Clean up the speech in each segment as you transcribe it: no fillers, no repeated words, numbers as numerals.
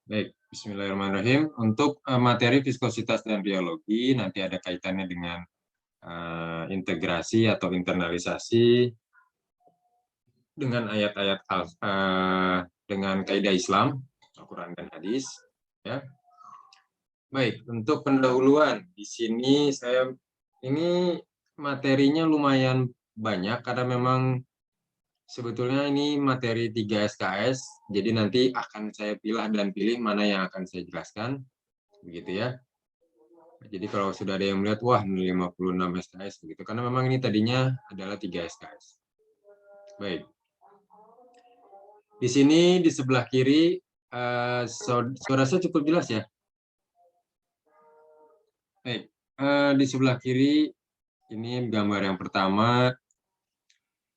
Baik, bismillahirrahmanirrahim. Untuk materi viskositas dan rheologi nanti ada kaitannya dengan integrasi atau internalisasi dengan ayat-ayat dengan kaidah Islam, Al-Quran dan Hadis. Ya. Baik, untuk pendahuluan di sini ini materinya lumayan banyak karena memang sebetulnya ini materi 3 SKS, jadi nanti akan saya pilih mana yang akan saya jelaskan, begitu ya. Jadi kalau sudah ada yang melihat, wah 56 SKS begitu, karena memang ini tadinya adalah 3 SKS. Baik. Di sini di sebelah kiri, suara saya cukup jelas ya? Baik. Di sebelah kiri, ini gambar yang pertama.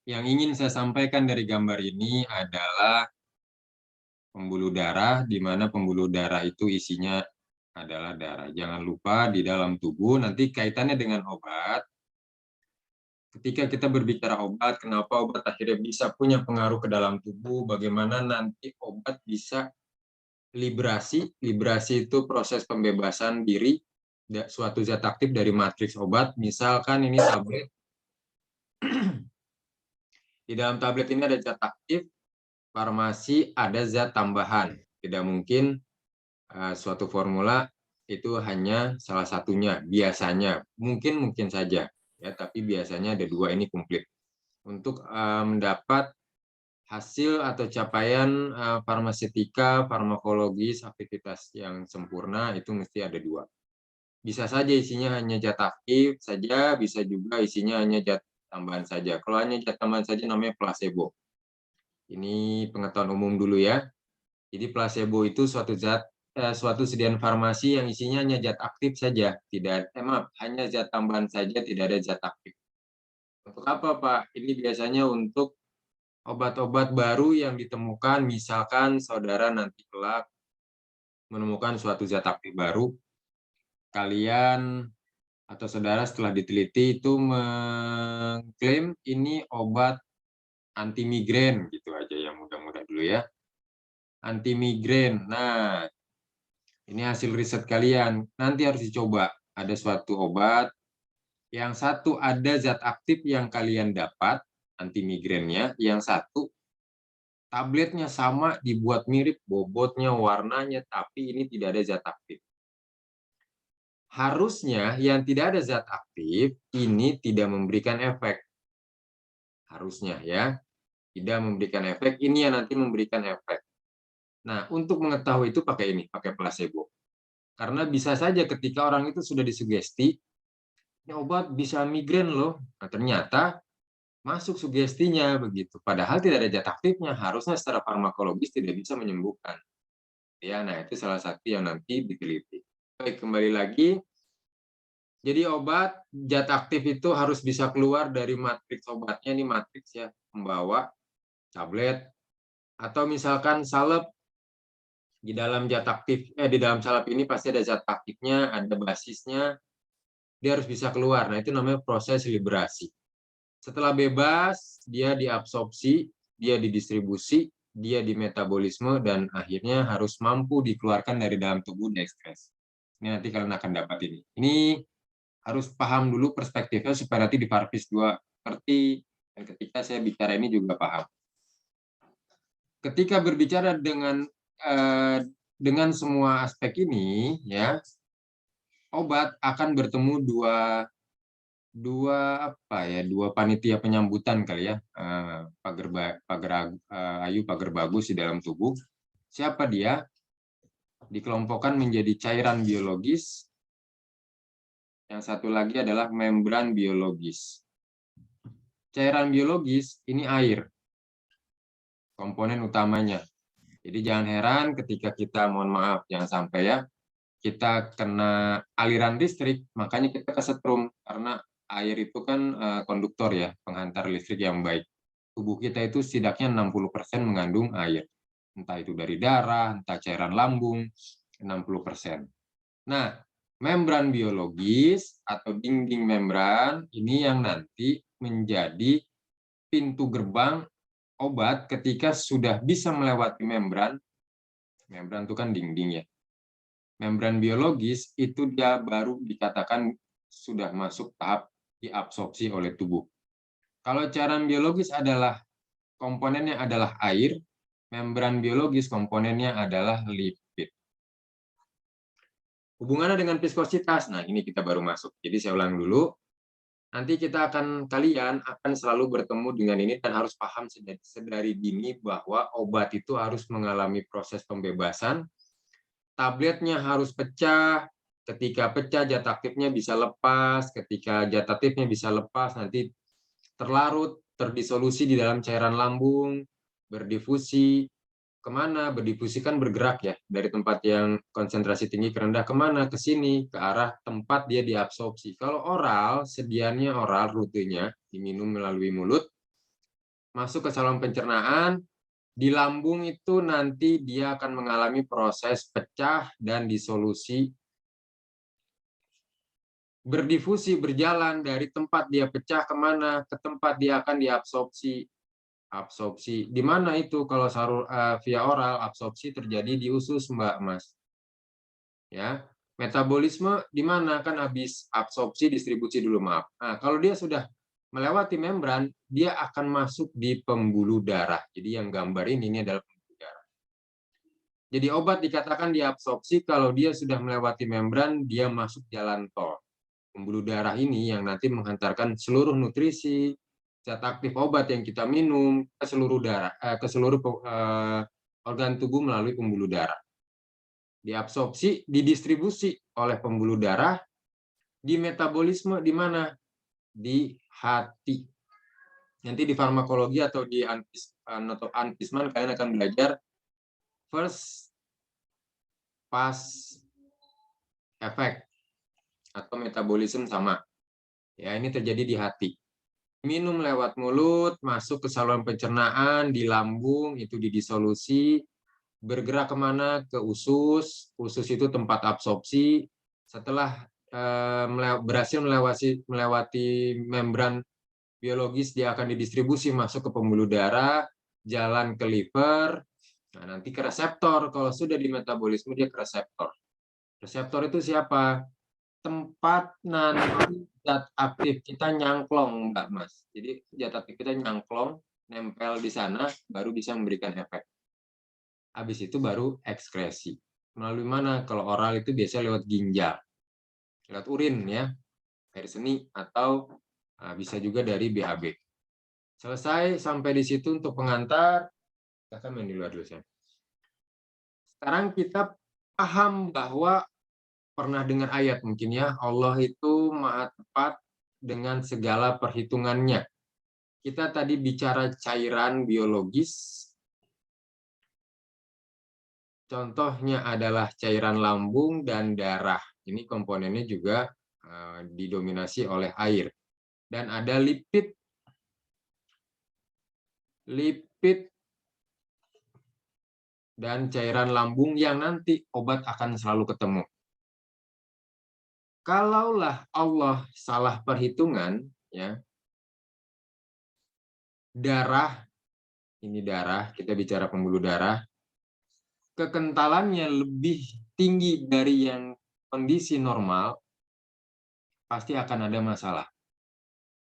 Yang ingin saya sampaikan dari gambar ini adalah pembuluh darah, di mana pembuluh darah itu isinya adalah darah. Jangan lupa di dalam tubuh, nanti kaitannya dengan obat. Ketika kita berbicara obat, kenapa obat akhirnya bisa punya pengaruh ke dalam tubuh, bagaimana nanti obat bisa librasi. Librasi itu proses pembebasan diri suatu zat aktif dari matriks obat. Misalkan ini tablet. Di dalam tablet ini ada zat aktif, farmasi ada zat tambahan. Tidak mungkin suatu formula itu hanya salah satunya, biasanya. Mungkin saja, ya, tapi biasanya ada dua ini komplit. Untuk mendapat hasil atau capaian farmaseutika, farmakologis, aktivitas yang sempurna itu mesti ada dua. Bisa saja isinya hanya zat aktif saja, bisa juga isinya hanya zat tambahan saja. Kalau hanya zat tambahan saja namanya placebo. Ini pengetahuan umum dulu ya. Jadi placebo itu suatu sediaan farmasi yang isinya hanya zat aktif saja, hanya zat tambahan saja, tidak ada zat aktif. Untuk apa, Pak? Ini biasanya untuk obat-obat baru yang ditemukan, misalkan saudara nanti kelak menemukan suatu zat aktif baru, kalian atau saudara setelah diteliti itu mengklaim ini obat anti migrain, gitu aja yang mudah-mudah dulu ya. Anti migrain. Nah, ini hasil riset kalian. Nanti harus dicoba. Ada suatu obat, yang satu ada zat aktif yang kalian dapat, anti migrainnya, yang satu tabletnya sama, dibuat mirip, bobotnya, warnanya, tapi ini tidak ada zat aktif. Harusnya yang tidak ada zat aktif, ini tidak memberikan efek. Harusnya ya, tidak memberikan efek, ini yang nanti memberikan efek. Nah, untuk mengetahui itu pakai ini, pakai placebo. Karena bisa saja ketika orang itu sudah disugesti, ini obat bisa migrain loh. Nah, ternyata masuk sugestinya begitu. Padahal tidak ada zat aktifnya, harusnya secara farmakologis tidak bisa menyembuhkan. Ya, nah itu salah satu yang nanti diteliti. Baik, kembali lagi. Jadi obat zat aktif itu harus bisa keluar dari matriks obatnya, ini matriks ya, membawa tablet atau misalkan salep. Di dalam zat aktif di dalam salep ini pasti ada zat aktifnya, ada basisnya, dia harus bisa keluar. Nah, itu namanya proses liberasi. Setelah bebas, dia diabsorpsi, dia didistribusi, dia dimetabolisme, dan akhirnya harus mampu dikeluarkan dari dalam tubuh diekspres. Ini nanti kalian akan dapat ini. Ini harus paham dulu perspektifnya supaya nanti di Parvis 2 ngerti, dan ketika saya bicara ini juga paham. Ketika berbicara dengan semua aspek ini, ya, obat akan bertemu dua panitia penyambutan kali ya, pagar ayu, pagar bagus di dalam tubuh. Siapa dia? Dikelompokkan menjadi cairan biologis. Yang satu lagi adalah membran biologis. Cairan biologis ini air, komponen utamanya. Jadi jangan heran ketika kita, mohon maaf, jangan sampai ya, kita kena aliran listrik, makanya kita kesetrum, karena air itu kan konduktor ya, penghantar listrik yang baik. Tubuh kita itu setidaknya 60% mengandung air. Entah itu dari darah, entah cairan lambung, 60%. Nah, membran biologis atau dinding membran ini yang nanti menjadi pintu gerbang obat ketika sudah bisa melewati membran, Membran itu kan dinding ya. Membran biologis itu dia baru dikatakan sudah masuk tahap diabsorpsi oleh tubuh. Kalau cairan biologis adalah komponennya adalah air, membran biologis komponennya adalah lipid. Hubungannya dengan viskositas, nah ini kita baru masuk. Jadi saya ulang dulu. Nanti kalian akan selalu bertemu dengan ini dan harus paham sedari dini bahwa obat itu harus mengalami proses pembebasan. Tabletnya harus pecah, ketika pecah zat aktifnya bisa lepas, ketika zat aktifnya bisa lepas nanti terlarut, terdisolusi di dalam cairan lambung, berdifusi, kemana? Berdifusi kan bergerak ya, dari tempat yang konsentrasi tinggi ke rendah kemana? Ke sini, ke arah tempat dia diabsorpsi. Kalau oral, sediaannya oral, rutenya diminum melalui mulut, masuk ke saluran pencernaan, di lambung itu nanti dia akan mengalami proses pecah dan disolusi, berdifusi, berjalan dari tempat dia pecah kemana, ke tempat dia akan diabsorpsi. Absorpsi di mana itu? Kalau via oral, absorpsi terjadi di usus, Mbak Mas. Ya, metabolisme di mana? Kan habis absorpsi, distribusi dulu, maaf. Nah, kalau dia sudah melewati membran, dia akan masuk di pembuluh darah. Jadi yang gambar ini adalah pembuluh darah. Jadi obat dikatakan diabsorpsi kalau dia sudah melewati membran, dia masuk jalan tol. Pembuluh darah ini yang nanti menghantarkan seluruh nutrisi, zat aktif obat yang kita minum ke seluruh darah, ke seluruh organ tubuh melalui pembuluh darah. Diabsorpsi, didistribusi oleh pembuluh darah, di metabolisme di mana? Di hati. Nanti di farmakologi atau di antisman kalian akan belajar first pass effect atau metabolisme sama. Ya, ini terjadi di hati. Minum lewat mulut, masuk ke saluran pencernaan, di lambung, itu didisolusi, bergerak kemana? Ke usus, usus itu tempat absorpsi, setelah berhasil melewati membran biologis, dia akan didistribusi masuk ke pembuluh darah, jalan ke liver, nah nanti ke reseptor, kalau sudah di metabolisme dia ke reseptor. Reseptor itu siapa? Tempat nanti zat aktif kita nyangklong, Mbak Mas. Jadi zat aktif kita nyangklong, nempel di sana, baru bisa memberikan efek. Habis itu baru ekskresi. Melalui mana? Kalau oral itu biasanya lewat ginjal, lewat urin ya, air seni, atau bisa juga dari BAB. Selesai sampai di situ untuk pengantar. Kita main di luar dulu saya. Sekarang kita paham bahwa pernah dengar ayat mungkin ya, Allah itu maha tepat dengan segala perhitungannya. Kita tadi bicara cairan biologis, contohnya adalah cairan lambung dan darah. Ini komponennya juga didominasi oleh air. Dan ada lipid. Lipid dan cairan lambung yang nanti obat akan selalu ketemu. Kalaulah Allah salah perhitungan, ya, darah, ini darah, kita bicara pembuluh darah, kekentalannya lebih tinggi dari yang kondisi normal, pasti akan ada masalah.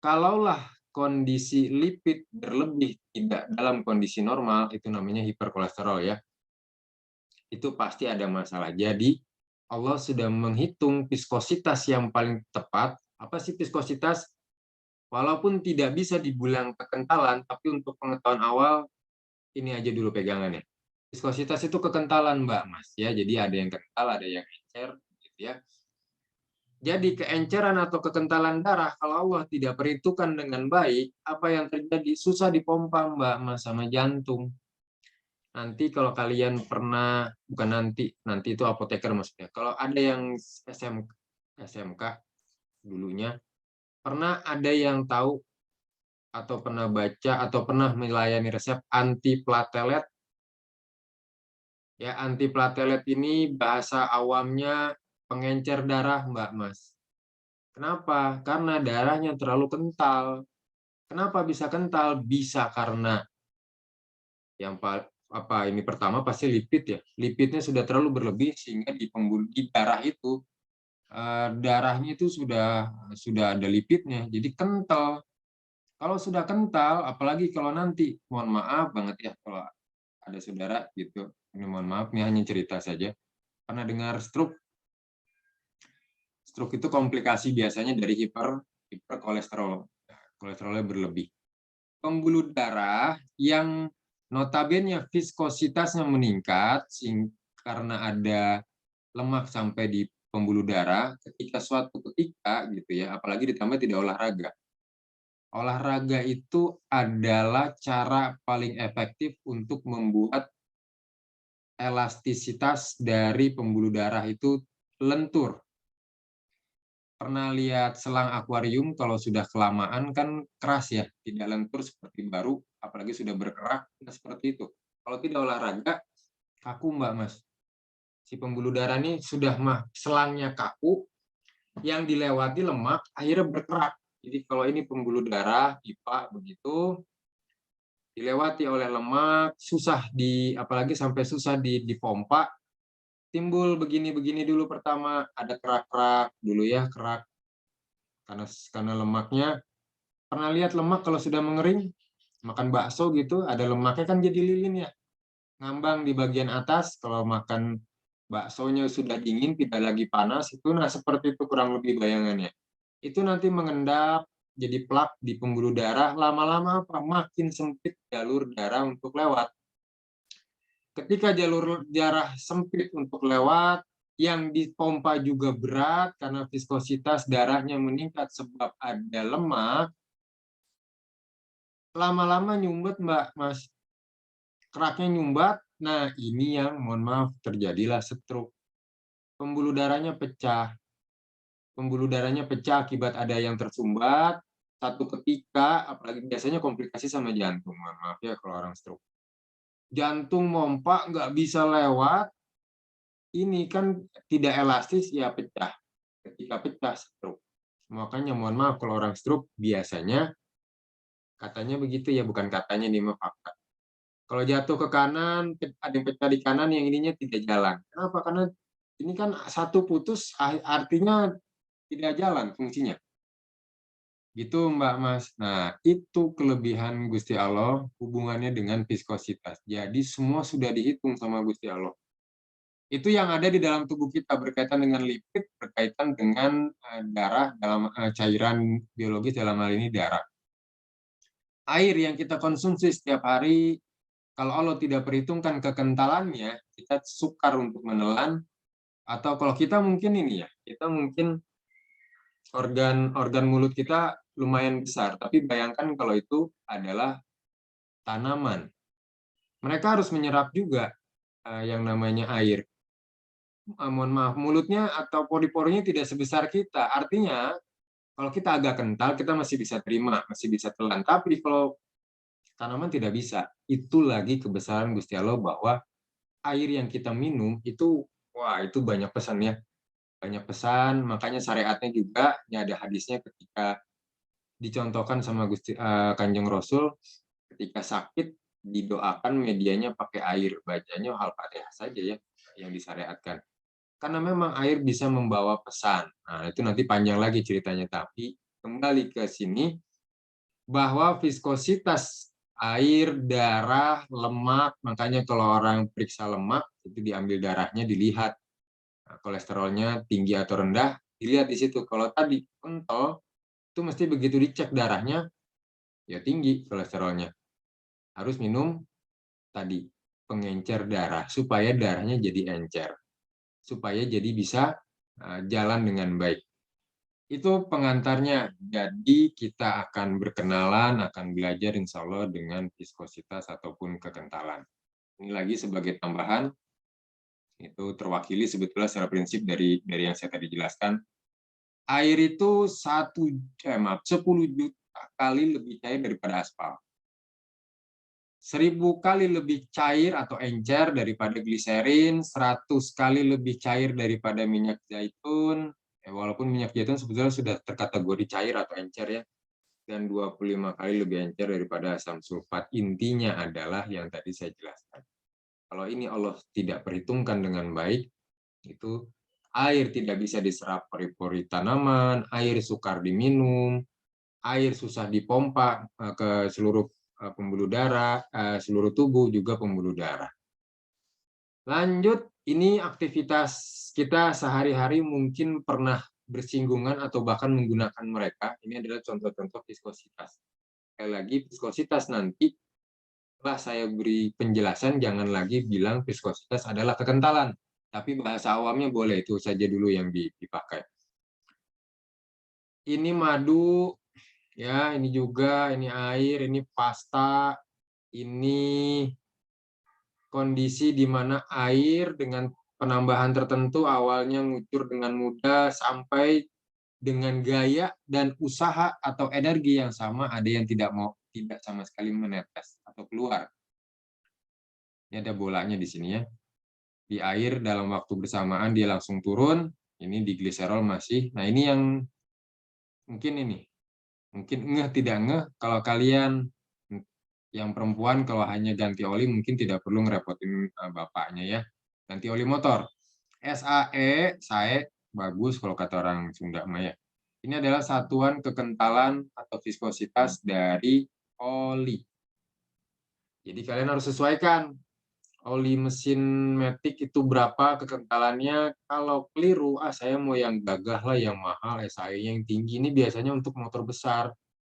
Kalaulah kondisi lipid berlebih tidak dalam kondisi normal, itu namanya hiperkolesterol ya, itu pasti ada masalah. Jadi Allah sudah menghitung viskositas yang paling tepat. Apa sih viskositas? Walaupun tidak bisa dibilang kekentalan, tapi untuk pengetahuan awal, ini aja dulu pegangannya. Viskositas itu kekentalan, Mbak Mas. Ya, jadi ada yang kental, ada yang encer, gitu ya. Jadi keenceran atau kekentalan darah, kalau Allah tidak perhitungkan dengan baik, apa yang terjadi? Susah dipompa, Mbak Mas, sama jantung. Nanti kalau kalian pernah, bukan nanti itu apoteker maksudnya. Kalau ada yang SMK dulunya, pernah ada yang tahu atau pernah baca atau pernah melayani resep antiplatelet? Ya, antiplatelet ini bahasa awamnya pengencer darah, Mbak Mas. Kenapa? Karena darahnya terlalu kental. Kenapa bisa kental? Bisa karena yang ini pertama pasti lipid ya. Lipidnya sudah terlalu berlebih sehingga di darah itu darahnya itu sudah ada lipidnya, jadi kental. Kalau sudah kental, apalagi kalau nanti, mohon maaf banget ya kalau ada saudara gitu, ini mohon maaf nih hanya cerita saja, pernah dengar stroke. Stroke itu komplikasi biasanya dari hiperkolesterol, kolesterolnya berlebih. Pembuluh darah yang notabene viskositasnya meningkat karena ada lemak sampai di pembuluh darah, ketika suatu ketika gitu ya, apalagi ditambah tidak olahraga. Olahraga itu adalah cara paling efektif untuk membuat elastisitas dari pembuluh darah itu lentur. Pernah lihat selang akuarium kalau sudah kelamaan kan keras ya, tidak lentur seperti baru, apalagi sudah berkerak, seperti itu. Kalau tidak olahraga, kaku Mbak Mas. Si pembuluh darah ini sudah selangnya kaku, yang dilewati lemak, akhirnya berkerak. Jadi kalau ini pembuluh darah, pipa begitu, dilewati oleh lemak, apalagi sampai susah dipompa, timbul begini-begini dulu pertama, ada kerak-kerak dulu ya, kerak karena lemaknya. Pernah lihat lemak kalau sudah mengering, makan bakso gitu, ada lemaknya kan jadi lilin ya, ngambang di bagian atas. Kalau makan baksonya sudah dingin, tidak lagi panas, itu nah seperti itu kurang lebih bayangannya. Itu nanti mengendap jadi plak di pembuluh darah, lama-lama apa? Makin sempit jalur darah untuk lewat. Ketika jalur darah sempit untuk lewat, yang dipompa juga berat karena viskositas darahnya meningkat sebab ada lemak, lama-lama nyumbat Mbak Mas. Keraknya nyumbat, nah ini yang mohon maaf terjadilah stroke. Pembuluh darahnya pecah. Pembuluh darahnya pecah akibat ada yang tersumbat, satu ketika, apalagi biasanya komplikasi sama jantung, mohon maaf ya kalau orang stroke. Jantung mompa nggak bisa lewat, ini kan tidak elastis, ya pecah. Ketika pecah, stroke. Makanya mohon maaf kalau orang stroke biasanya, katanya begitu ya, bukan katanya nih, fakta. Kalau jatuh ke kanan, ada yang pecah di kanan, yang ininya tidak jalan. Kenapa? Karena ini kan satu putus, artinya tidak jalan fungsinya. Gitu Mbak Mas. Nah, itu kelebihan Gusti Allah hubungannya dengan viskositas. Jadi semua sudah dihitung sama Gusti Allah. Itu yang ada di dalam tubuh kita berkaitan dengan lipid, berkaitan dengan darah dalam cairan biologis, dalam hal ini darah. Air yang kita konsumsi setiap hari, kalau Allah tidak perhitungkan kekentalannya, kita sukar untuk menelan, atau kalau kita mungkin ini ya, kita mungkin organ mulut kita lumayan besar, tapi bayangkan kalau itu adalah tanaman. Mereka harus menyerap juga yang namanya air. Mohon maaf, mulutnya atau pori-porinya tidak sebesar kita. Artinya, kalau kita agak kental, kita masih bisa terima, masih bisa telan. Tapi kalau tanaman tidak bisa. Itu lagi kebesaran Gusti Allah bahwa air yang kita minum itu, wah itu banyak pesannya. Banyak pesan, makanya syariatnya juga, ini ada hadisnya ketika dicontohkan sama Kanjeng Rasul, ketika sakit didoakan medianya pakai air, bacanya Al-Fatihah saja ya yang disyariatkan. Karena memang air bisa membawa pesan. Nah, itu nanti panjang lagi ceritanya, tapi kembali ke sini bahwa viskositas air, darah, lemak, makanya kalau orang periksa lemak itu diambil darahnya, dilihat kolesterolnya tinggi atau rendah, dilihat di situ. Kalau tadi kental, itu mesti begitu dicek darahnya, ya tinggi kolesterolnya. Harus minum tadi pengencer darah supaya darahnya jadi encer, supaya jadi bisa jalan dengan baik. Itu pengantarnya. Jadi kita akan berkenalan, akan belajar insya Allah dengan viskositas ataupun kekentalan. Ini lagi sebagai tambahan, itu terwakili sebetulnya secara prinsip dari yang saya tadi jelaskan. Air itu 10 juta kali lebih cair daripada aspal. 1000 kali lebih cair atau encer daripada gliserin, 100 kali lebih cair daripada minyak zaitun, walaupun minyak zaitun sebetulnya sudah terkategori cair atau encer ya, dan 25 kali lebih encer daripada asam sulfat. Intinya adalah yang tadi saya jelaskan. Kalau ini Allah tidak perhitungkan dengan baik, itu air tidak bisa diserap pori-pori tanaman, air sukar diminum, air susah dipompa ke seluruh pembuluh darah, seluruh tubuh juga pembuluh darah. Lanjut, ini aktivitas kita sehari-hari mungkin pernah bersinggungan atau bahkan menggunakan mereka. Ini adalah contoh-contoh viskositas. Sekali lagi, viskositas nanti setelah saya beri penjelasan, jangan lagi bilang viskositas adalah kekentalan. Tapi bahasa awamnya boleh, itu saja dulu yang dipakai. Ini madu, ya, ini juga, ini air, ini pasta, ini kondisi di mana air dengan penambahan tertentu awalnya ngucur dengan mudah sampai dengan gaya dan usaha atau energi yang sama, ada yang tidak sama sekali menetes atau keluar. Ini ada bolanya di sini ya. Di air dalam waktu bersamaan dia langsung turun, ini di gliserol masih. Nah, ini yang mungkin ngeh tidak ngeh kalau kalian yang perempuan kalau hanya ganti oli mungkin tidak perlu ngerepotin bapaknya ya. Ganti oli motor. SAE bagus kalau kata orang Sunda mah ya. Ini adalah satuan kekentalan atau viskositas dari oli. Jadi kalian harus sesuaikan oli mesin matic itu berapa kekentalannya. Kalau keliru, saya mau yang gagah lah, yang mahal, SAE yang tinggi. Ini biasanya untuk motor besar,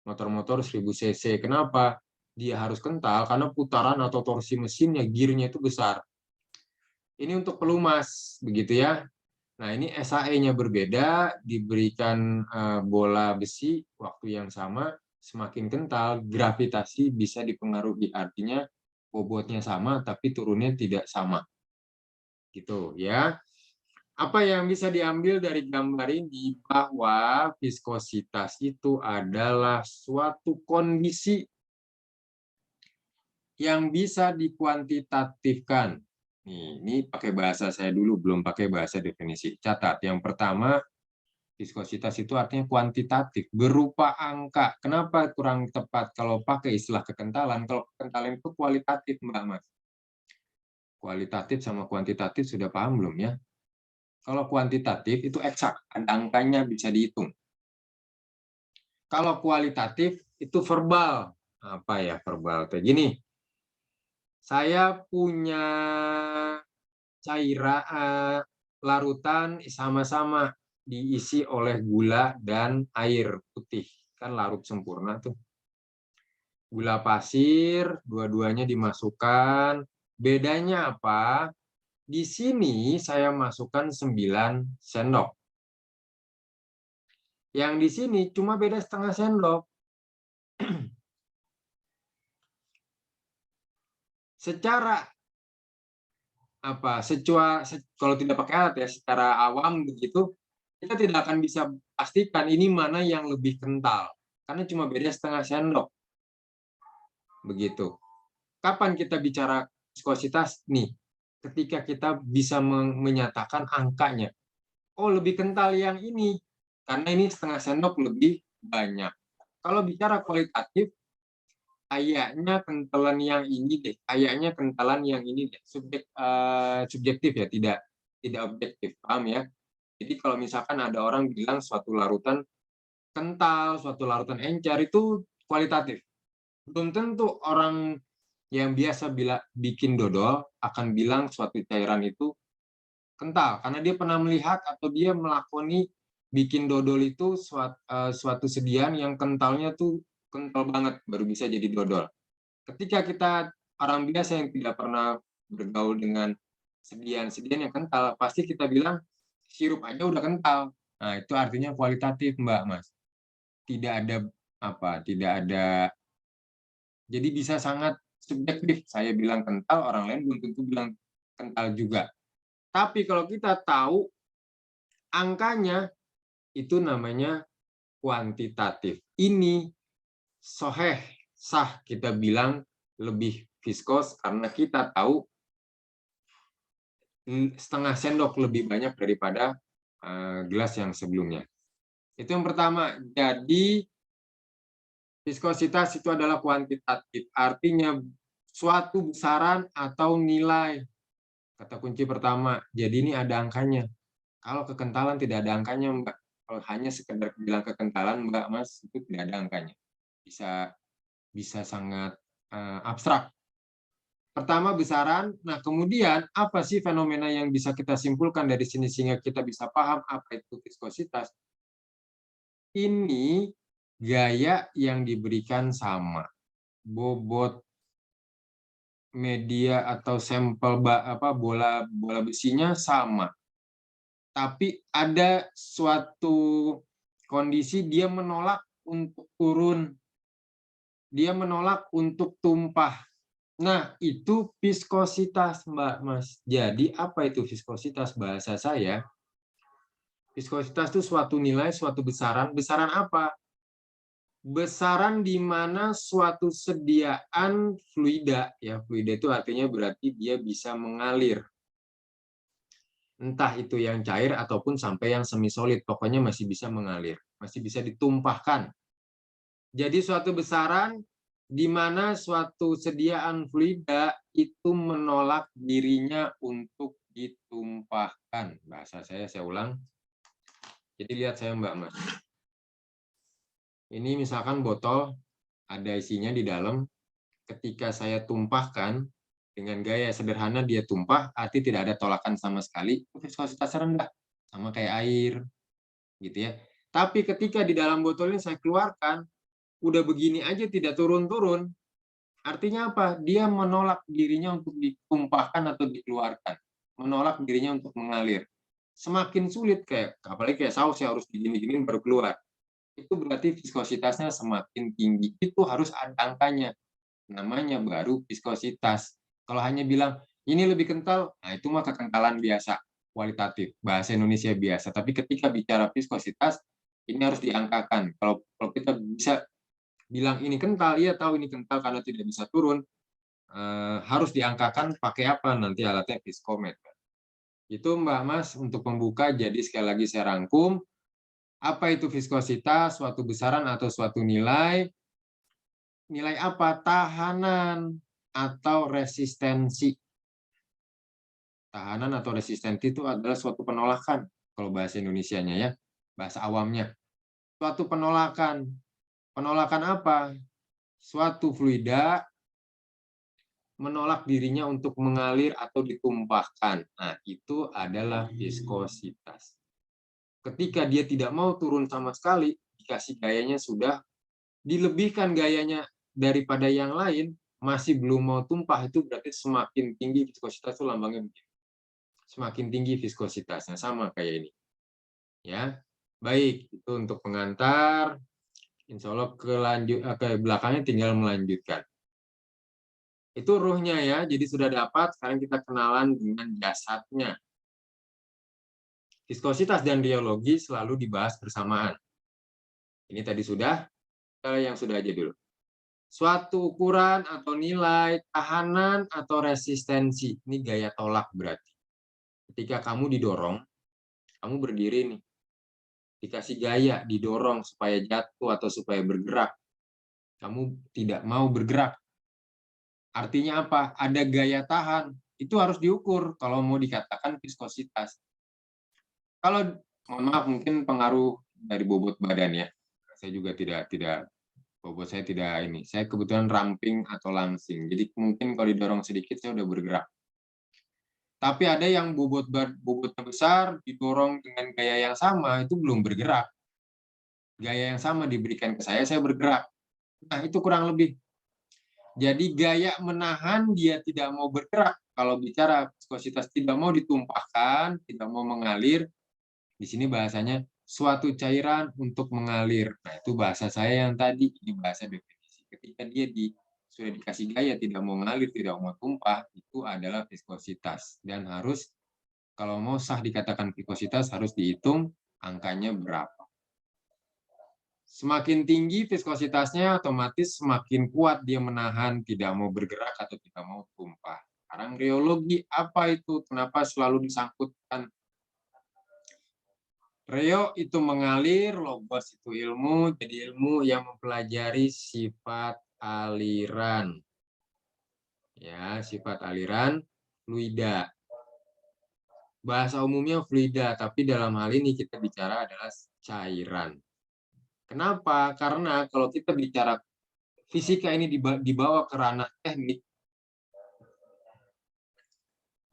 motor-motor 1000 cc. Kenapa? Dia harus kental karena putaran atau torsi mesinnya, gearnya itu besar. Ini untuk pelumas, begitu ya. Nah, ini SAE-nya berbeda, diberikan bola besi waktu yang sama, semakin kental, gravitasi bisa dipengaruhi. Artinya bobotnya sama, tapi turunnya tidak sama. Gitu ya. Apa yang bisa diambil dari gambar ini? Bahwa viskositas itu adalah suatu kondisi yang bisa dikuantitatifkan. Ini pakai bahasa saya dulu, belum pakai bahasa definisi. Catat, yang pertama, viskositas itu artinya kuantitatif, berupa angka. Kenapa kurang tepat kalau pakai istilah kekentalan? Kalau kekentalan itu kualitatif, Mbak Mas. Kualitatif sama kuantitatif sudah paham belum ya? Kalau kuantitatif itu eksak, ada angkanya bisa dihitung. Kalau kualitatif itu verbal. Apa ya verbal? Kayak gini. Saya punya cairan larutan sama-sama diisi oleh gula dan air putih. Kan larut sempurna tuh. Gula pasir, dua-duanya dimasukkan. Bedanya apa? Di sini saya masukkan 9 sendok. Yang di sini cuma beda setengah sendok. Secara kalau tidak pakai alat ya, secara awam begitu, kita tidak akan bisa pastikan ini mana yang lebih kental. Karena cuma beda setengah sendok. Begitu. Kapan kita bicara viskositas? Nih, ketika kita bisa menyatakan angkanya. Oh, lebih kental yang ini. Karena ini setengah sendok lebih banyak. Kalau bicara kualitatif, kayaknya kentalan yang ini deh, kayaknya kentalan yang ini deh. Subjektif ya, tidak objektif, paham ya? Jadi kalau misalkan ada orang bilang suatu larutan kental, suatu larutan encer itu kualitatif. Belum tentu orang yang biasa bikin dodol akan bilang suatu cairan itu kental karena dia pernah melihat atau dia melakoni bikin dodol itu suatu sediaan yang kentalnya tuh kental banget baru bisa jadi dodol. Ketika kita orang biasa yang tidak pernah bergaul dengan sediaan-sediaan yang kental, pasti kita bilang sirup aja udah kental. Nah, itu artinya kualitatif, Mbak Mas. Tidak ada. Jadi bisa sangat subjektif. Saya bilang kental, orang lain belum tentu bilang kental juga. Tapi kalau kita tahu angkanya, itu namanya kuantitatif. Ini sah kita bilang lebih viskos karena kita tahu setengah sendok lebih banyak daripada gelas yang sebelumnya. Itu yang pertama. Jadi viskositas itu adalah kuantitatif. Artinya suatu besaran atau nilai. Kata kunci pertama, jadi ini ada angkanya. Kalau kekentalan tidak ada angkanya, Mbak. Kalau hanya sekedar bilang kekentalan, Mbak, Mas, itu tidak ada angkanya. Bisa bisa sangat abstrak. Pertama besaran, nah kemudian apa sih fenomena yang bisa kita simpulkan dari sini sehingga kita bisa paham apa itu viskositas? Ini gaya yang diberikan sama, bobot media atau sampel bola bola besinya sama, tapi ada suatu kondisi dia menolak untuk turun, dia menolak untuk tumpah. Nah, itu viskositas, Mbak, Mas. Jadi apa itu viskositas? Bahasa saya, viskositas itu suatu nilai, suatu besaran. Besaran apa? Besaran di mana suatu sediaan fluida, ya fluida itu artinya berarti dia bisa mengalir. Entah itu yang cair ataupun sampai yang semi solid, pokoknya masih bisa mengalir, masih bisa ditumpahkan. Jadi suatu besaran di mana suatu sediaan fluida itu menolak dirinya untuk ditumpahkan. Bahasa saya ulang. Jadi lihat saya, Mbak, Mas. Ini misalkan botol, ada isinya di dalam. Ketika saya tumpahkan, dengan gaya sederhana dia tumpah, arti tidak ada tolakan sama sekali, viskositasnya rendah. Sama kayak air, gitu ya. Tapi ketika di dalam botol ini saya keluarkan, udah begini aja tidak turun-turun, artinya apa? Dia menolak dirinya untuk ditumpahkan atau dikeluarkan. Menolak dirinya untuk mengalir. Semakin sulit, kayak apalagi kayak saus yang harus digini-gini baru keluar. Itu berarti viskositasnya semakin tinggi. Itu harus ada angkanya. Namanya baru viskositas. Kalau hanya bilang, ini lebih kental, nah itu mah kekentalan biasa, kualitatif, bahasa Indonesia biasa. Tapi ketika bicara viskositas, ini harus diangkakan. Kalau kita bisa bilang ini kental, iya tahu ini kental karena tidak bisa turun, harus diangkakan pakai apa nanti alatnya viskometer. Itu Mbak Mas untuk pembuka, jadi sekali lagi saya rangkum, apa itu viskositas, suatu besaran atau suatu nilai, nilai apa? Tahanan atau resistensi. Tahanan atau resistensi itu adalah suatu penolakan, kalau bahasa Indonesianya ya, bahasa awamnya. Suatu penolakan. Penolakan apa? Suatu fluida menolak dirinya untuk mengalir atau ditumpahkan. Nah, itu adalah viskositas. Ketika dia tidak mau turun sama sekali, dikasih gayanya sudah, dilebihkan gayanya daripada yang lain, masih belum mau tumpah, itu berarti semakin tinggi viskositas, itu lambangnya begini. Semakin tinggi viskositasnya, sama kayak ini. Ya, baik, itu untuk pengantar. Insya Allah ke belakangnya tinggal melanjutkan. Itu ruhnya ya, jadi sudah dapat, sekarang kita kenalan dengan jasadnya. Viskositas dan rheologi selalu dibahas bersamaan. Ini tadi sudah, yang sudah aja dulu. Suatu ukuran atau nilai, tahanan atau resistensi. Ini gaya tolak berarti. Ketika kamu didorong, kamu berdiri nih. Dikasih gaya, didorong supaya jatuh atau supaya bergerak. Kamu tidak mau bergerak. Artinya apa? Ada gaya tahan. Itu harus diukur kalau mau dikatakan viskositas. Kalau mohon maaf mungkin pengaruh dari bobot badan ya. Saya juga tidak bobot saya tidak ini. Saya kebetulan ramping atau langsing. Jadi mungkin kalau didorong sedikit saya udah bergerak. Tapi ada yang bobotnya besar, didorong dengan gaya yang sama itu belum bergerak. Gaya yang sama diberikan ke saya bergerak. Nah, itu kurang lebih. Jadi gaya menahan dia tidak mau bergerak. Kalau bicara viskositas tidak mau ditumpahkan, tidak mau mengalir, di sini bahasanya suatu cairan untuk mengalir. Nah, itu bahasa saya yang tadi, ini bahasa definisi. Ketika dia sudah dikasih gaya tidak mau mengalir, tidak mau tumpah, itu adalah viskositas. Dan harus, kalau mau sah dikatakan viskositas, harus dihitung angkanya berapa. Semakin tinggi viskositasnya, otomatis semakin kuat dia menahan, tidak mau bergerak atau tidak mau tumpah. Sekarang rheologi, apa itu? Kenapa selalu disangkutkan? Reo itu mengalir, logos itu ilmu, jadi ilmu yang mempelajari sifat aliran. Ya, sifat aliran fluida. Bahasa umumnya fluida, tapi dalam hal ini kita bicara adalah cairan. Kenapa? Karena kalau kita bicara fisika ini dibawa ke ranah teknik,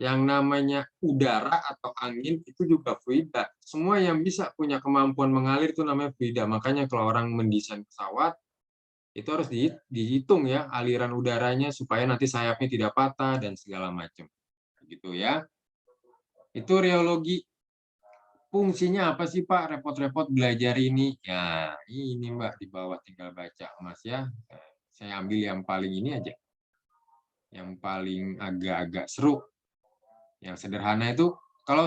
yang namanya udara atau angin itu juga fluida. Semua yang bisa punya kemampuan mengalir itu namanya fluida. Makanya kalau orang mendesain pesawat, itu harus dihitung ya aliran udaranya supaya nanti sayapnya tidak patah dan segala macam. Gitu ya. Itu reologi. Fungsinya apa sih Pak? Repot-repot belajar ini. Ya, ini Mbak di bawah tinggal baca Mas ya. Saya ambil yang paling ini aja. Yang paling agak-agak seru. Yang sederhana itu kalau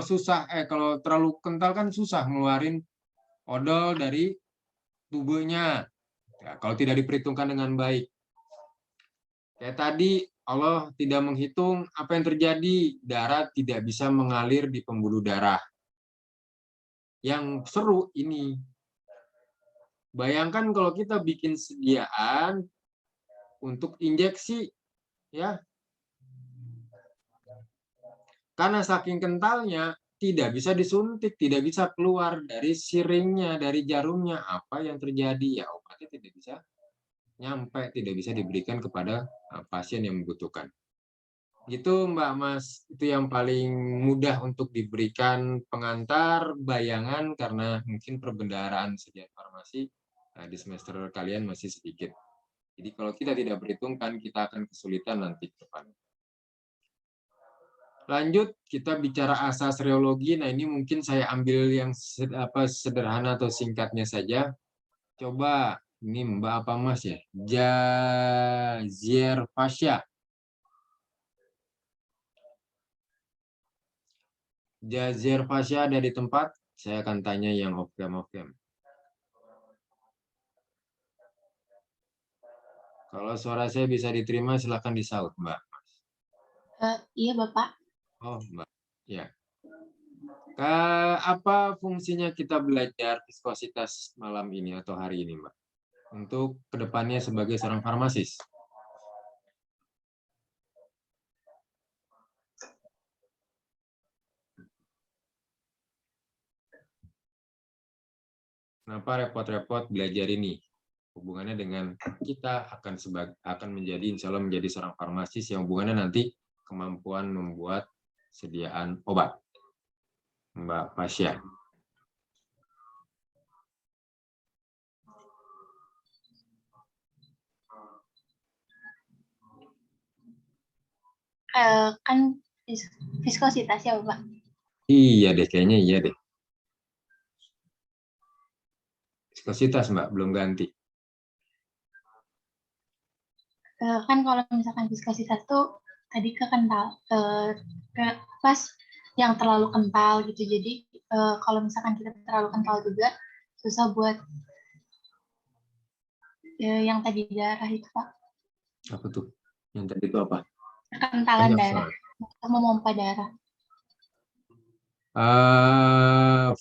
kalau terlalu kental kan susah ngeluarin odol dari tubuhnya. Ya, kalau tidak diperhitungkan dengan baik. Kayak tadi Allah tidak menghitung apa yang terjadi. Darah tidak bisa mengalir di pembuluh darah. Yang seru ini. Bayangkan kalau kita bikin sediaan untuk injeksi ya. Karena saking kentalnya tidak bisa disuntik, tidak bisa keluar dari siringnya, dari jarumnya. Apa yang terjadi? Ya obatnya tidak bisa nyampe, tidak bisa diberikan kepada pasien yang membutuhkan. Gitu Mbak Mas, itu yang paling mudah untuk diberikan pengantar, bayangan, karena mungkin perbendaharaan sediaan farmasi di semester kalian masih sedikit. Jadi kalau kita tidak perhitungkan, kita akan kesulitan nanti ke depan. Lanjut, kita bicara asas reologi. Nah, ini mungkin saya ambil yang sederhana atau singkatnya saja. Coba, ini Mbak apa Mas ya? Jazier fascia. Jazier fascia ada di tempat. Saya akan tanya yang off-cam. Kalau suara saya bisa diterima, silakan disaut, Mbak. Iya, Bapak. Oh, Mbak. Ya. Apa fungsinya kita belajar viskositas malam ini atau hari ini, Mbak? Untuk kedepannya sebagai seorang farmasis. Kenapa repot-repot belajar ini? Hubungannya dengan kita akan menjadi, insya Allah menjadi seorang farmasis yang hubungannya nanti kemampuan membuat sediaan obat. Mbak Pasya. Kan viskositas ya, Bapak? Iya deh, kayaknya iya deh. Viskositas, Mbak, belum ganti. Kan kalau misalkan viskositas tuh tadi pas yang terlalu kental gitu. Jadi kalau misalkan kita terlalu kental juga susah buat yang tadi darah itu, Pak. Apa tuh? Yang tadi itu apa? Kekentalan darah, memompa darah.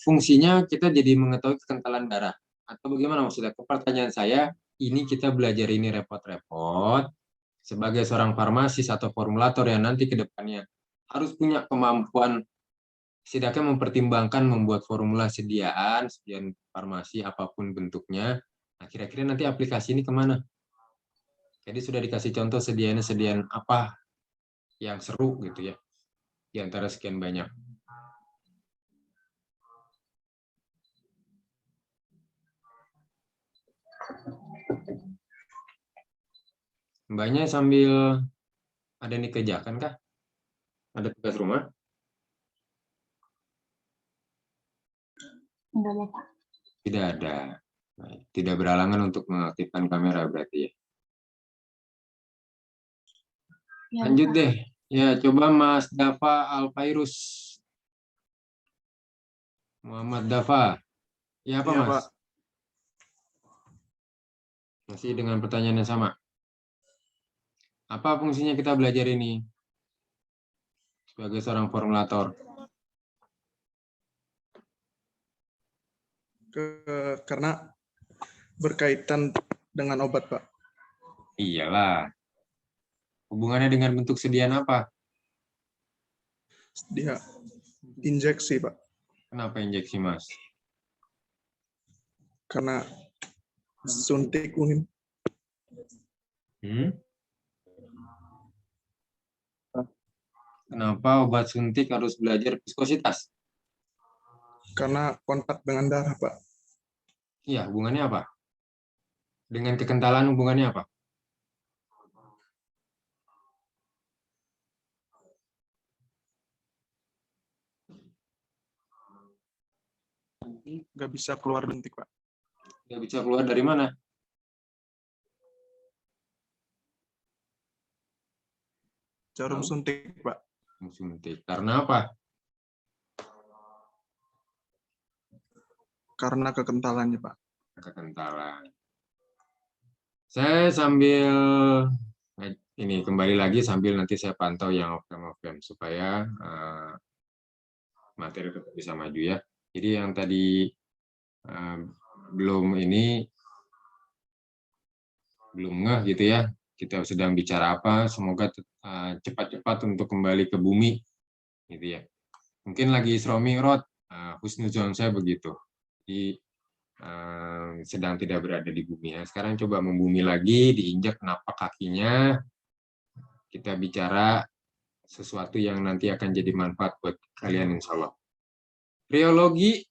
Fungsinya kita jadi mengetahui kekentalan darah. Atau bagaimana maksudnya? Pertanyaan saya, ini kita belajar ini repot-repot sebagai seorang farmasis atau formulator yang nanti ke depannya harus punya kemampuan setidaknya mempertimbangkan membuat formula sediaan farmasi apapun bentuknya. Nah, kira-kira nanti aplikasi ini kemana? Jadi sudah dikasih contoh sediaan apa yang seru gitu ya, di antara sekian banyak. Mbaknya sambil ada yang dikerjakan kah? Ada tugas rumah? Enggak, Bapak. Tidak ada. Tidak berhalangan untuk mengaktifkan kamera berarti ya. Ya, Lanjut Bapak. deh. Ya, coba Mas Dava Alfairus. Muhammad Dava. Ya apa, Iya, Mas? Pak. Masih dengan pertanyaan yang sama. Apa fungsinya kita belajar ini sebagai seorang formulator? Karena berkaitan dengan obat, Pak. Iyalah. Hubungannya dengan bentuk sediaan apa? Dia injeksi, Pak. Kenapa injeksi, Mas? Karena suntik mungkin. Kenapa obat suntik harus belajar viskositas? Karena kontak dengan darah, Pak. Iya, hubungannya apa? Dengan kekentalan hubungannya apa? Nggak bisa keluar dentik, Pak. Nggak bisa keluar dari mana? Jarum suntik, Pak. Suntik. Karena apa? Karena kekentalannya, Pak. Kekentalan. Saya sambil ini kembali lagi sambil nanti saya pantau yang off-cam supaya materi tetap bisa maju ya. Jadi yang tadi belum ngeh gitu ya. Kita sedang bicara apa? Semoga cepat-cepat untuk kembali ke bumi, gitu ya. Mungkin lagi Isra Mi'raj, husnuzon saya begitu. Jadi sedang tidak berada di bumi. Nah, sekarang coba membumi lagi, diinjak napak kakinya. Kita bicara sesuatu yang nanti akan jadi manfaat buat kalian insya Allah. Rheologi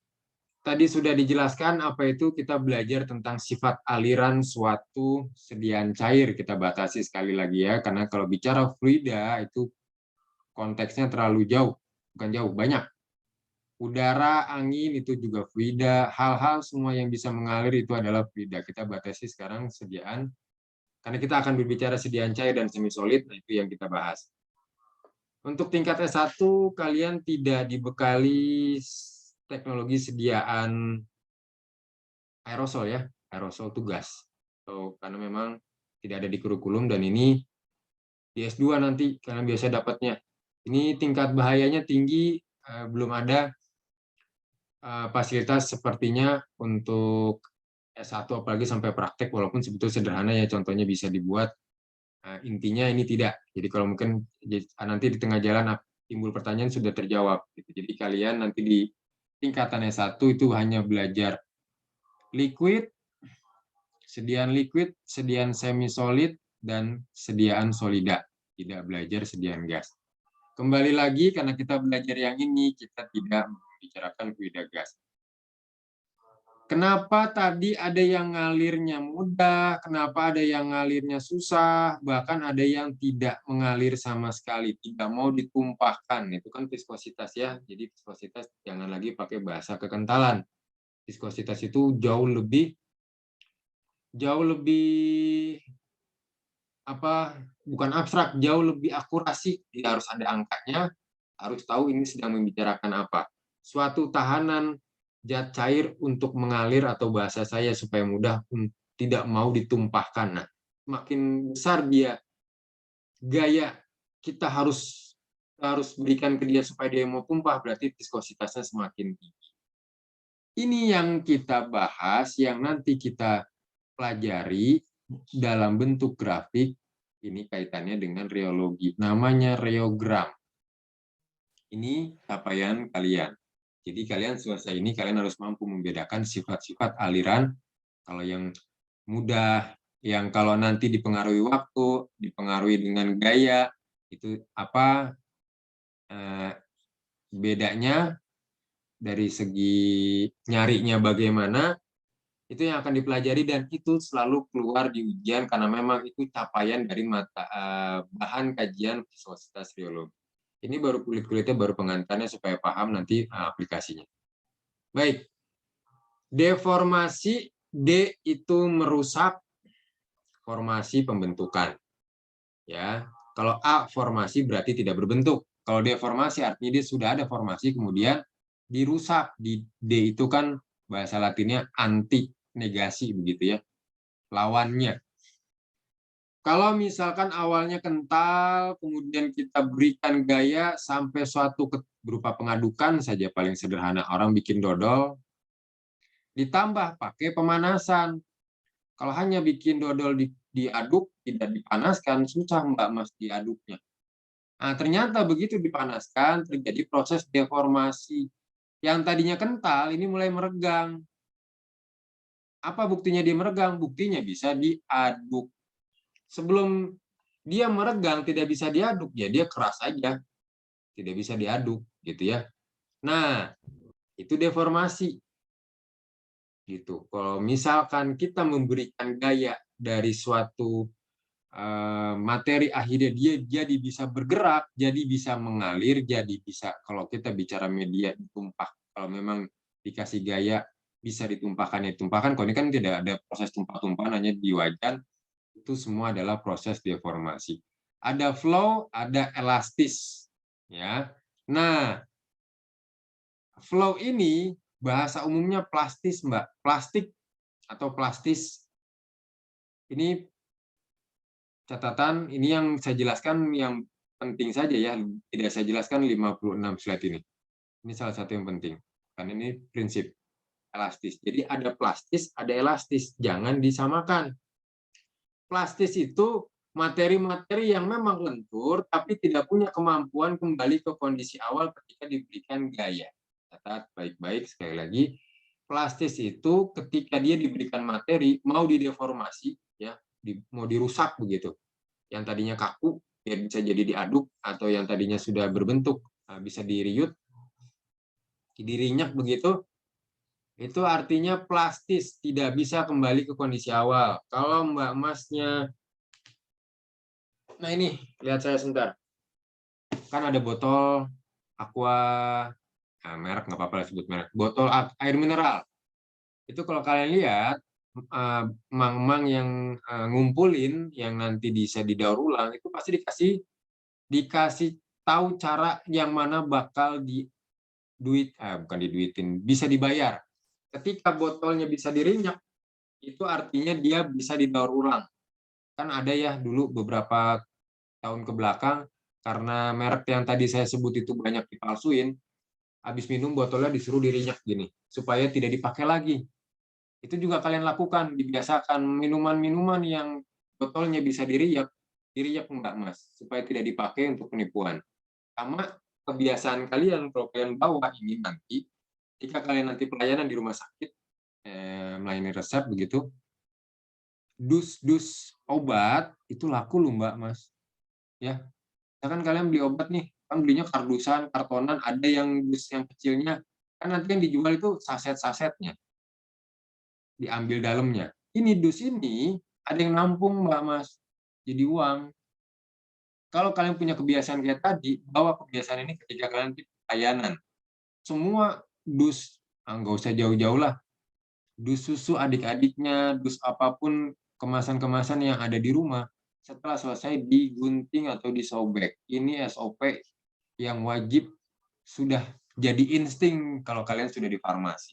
tadi sudah dijelaskan apa itu, kita belajar tentang sifat aliran suatu sediaan cair. Kita batasi sekali lagi ya, karena kalau bicara fluida itu konteksnya terlalu jauh, bukan jauh, banyak. Udara, angin itu juga fluida, hal-hal semua yang bisa mengalir itu adalah fluida. Kita batasi sekarang sediaan, karena kita akan berbicara sediaan cair dan semi solid, nah itu yang kita bahas. Untuk tingkat S1, kalian tidak dibekali teknologi sediaan aerosol ya, aerosol itu gas. So, karena memang tidak ada di kurikulum dan ini di S2 nanti kalian biasa dapatnya. Ini tingkat bahayanya tinggi, belum ada fasilitas sepertinya untuk S1 apalagi sampai praktek, walaupun sebetulnya sederhana ya, contohnya bisa dibuat. Intinya ini tidak. Jadi kalau mungkin nanti di tengah jalan timbul pertanyaan sudah terjawab. Jadi kalian nanti di tingkatan S1 itu hanya belajar liquid, sediaan liquid, sediaan semi solid, dan sediaan solida. Tidak belajar sediaan gas. Kembali lagi karena kita belajar yang ini, kita tidak membicarakan fluida gas. Kenapa tadi ada yang ngalirnya mudah, kenapa ada yang ngalirnya susah, bahkan ada yang tidak mengalir sama sekali, tidak mau ditumpahkan. Itu kan viskositas ya. Jadi viskositas jangan lagi pakai bahasa kekentalan. Viskositas itu jauh lebih bukan abstrak, jauh lebih akurasi. Jadi harus ada angkanya, harus tahu ini sedang membicarakan apa. Suatu tahanan zat cair untuk mengalir, atau bahasa saya supaya mudah, tidak mau ditumpahkan. Nah, makin besar dia, gaya kita harus berikan ke dia supaya dia mau tumpah, berarti viskositasnya semakin tinggi. Ini yang kita bahas, yang nanti kita pelajari dalam bentuk grafik. Ini kaitannya dengan rheologi, namanya rheogram. Ini capaian kalian. Jadi kalian selesai ini, kalian harus mampu membedakan sifat-sifat aliran. Kalau yang mudah, yang kalau nanti dipengaruhi waktu, dipengaruhi dengan gaya, itu apa bedanya dari segi nyarinya bagaimana, itu yang akan dipelajari dan itu selalu keluar di ujian karena memang itu capaian dari bahan kajian viskositas rheologi. Ini baru kulit-kulitnya, baru pengantarnya supaya paham nanti aplikasinya. Baik, deformasi, D itu merusak, formasi pembentukan. Ya, kalau A formasi berarti tidak berbentuk. Kalau deformasi artinya dia sudah ada formasi kemudian dirusak. Di D itu kan bahasa Latinnya anti, negasi begitu ya, lawannya. Kalau misalkan awalnya kental, kemudian kita berikan gaya sampai suatu berupa pengadukan saja paling sederhana, orang bikin dodol, ditambah pakai pemanasan. Kalau hanya bikin dodol diaduk, tidak dipanaskan, susah Mbak Mas diaduknya. Nah, ternyata begitu dipanaskan terjadi proses deformasi. Yang tadinya kental ini mulai meregang. Apa buktinya dia meregang? Buktinya bisa diaduk. Sebelum dia meregang tidak bisa diaduk, ya dia keras aja. Tidak bisa diaduk gitu ya. Nah, itu deformasi. Gitu. Kalau misalkan kita memberikan gaya dari suatu materi, akhirnya dia jadi bisa bergerak, jadi bisa mengalir, jadi bisa, kalau kita bicara media ditumpah, kalau memang dikasih gaya bisa ditumpahkan, ya tumpahkan. Kalau ini kan tidak ada proses tumpah-tumpahan, hanya di wajan, itu semua adalah proses deformasi. Ada flow, ada elastis, ya. Nah, flow ini bahasa umumnya plastis, Mbak. Plastik atau plastis. Ini catatan, ini yang saya jelaskan yang penting saja ya, tidak saya jelaskan 56 slide ini. Ini salah satu yang penting, karena ini prinsip elastis. Jadi ada plastis, ada elastis, jangan disamakan. Plastis itu materi-materi yang memang lentur, tapi tidak punya kemampuan kembali ke kondisi awal ketika diberikan gaya. Catat baik-baik sekali lagi, plastis itu ketika dia diberikan materi, mau dideformasi, ya, mau dirusak begitu. Yang tadinya kaku, ya bisa jadi diaduk, atau yang tadinya sudah berbentuk, bisa diriut, dirinyak begitu, itu artinya plastis, tidak bisa kembali ke kondisi awal. Kalau Mbak Masnya, nah ini, lihat saya sebentar. Kan ada botol aqua, merek nggak apa-apa sebut merek, botol air mineral. Itu kalau kalian lihat, mang-mang yang ngumpulin, yang nanti bisa didaur ulang, itu pasti dikasih tahu cara yang mana bakal bukan diduitin, bisa dibayar. Ketika botolnya bisa dirinyak, itu artinya dia bisa didaur ulang. Kan ada ya dulu beberapa tahun ke belakang, karena merek yang tadi saya sebut itu banyak dipalsuin, habis minum botolnya disuruh dirinyak gini, supaya tidak dipakai lagi. Itu juga kalian lakukan, dibiasakan minuman-minuman yang botolnya bisa diriyak Mbak Mas, supaya tidak dipakai untuk penipuan. Sama kebiasaan kalian, kalau kalian bawa ini nanti, jika kalian nanti pelayanan di rumah sakit, melayani resep begitu, dus-dus obat itu laku loh Mbak Mas. Ya, kan kalian beli obat nih, kan belinya kardusan, kartonan, ada yang dus yang kecilnya, kan nanti yang dijual itu saset-sasetnya, diambil dalamnya. Ini dus ini ada yang nampung Mbak Mas, jadi uang. Kalau kalian punya kebiasaan kayak tadi, bawa kebiasaan ini ketika kalian di pelayanan. Semua dus, nggak usah jauh-jauh lah, dus susu adik-adiknya, dus apapun kemasan-kemasan yang ada di rumah, setelah selesai digunting atau disobek. Ini SOP yang wajib sudah jadi insting kalau kalian sudah di farmasi.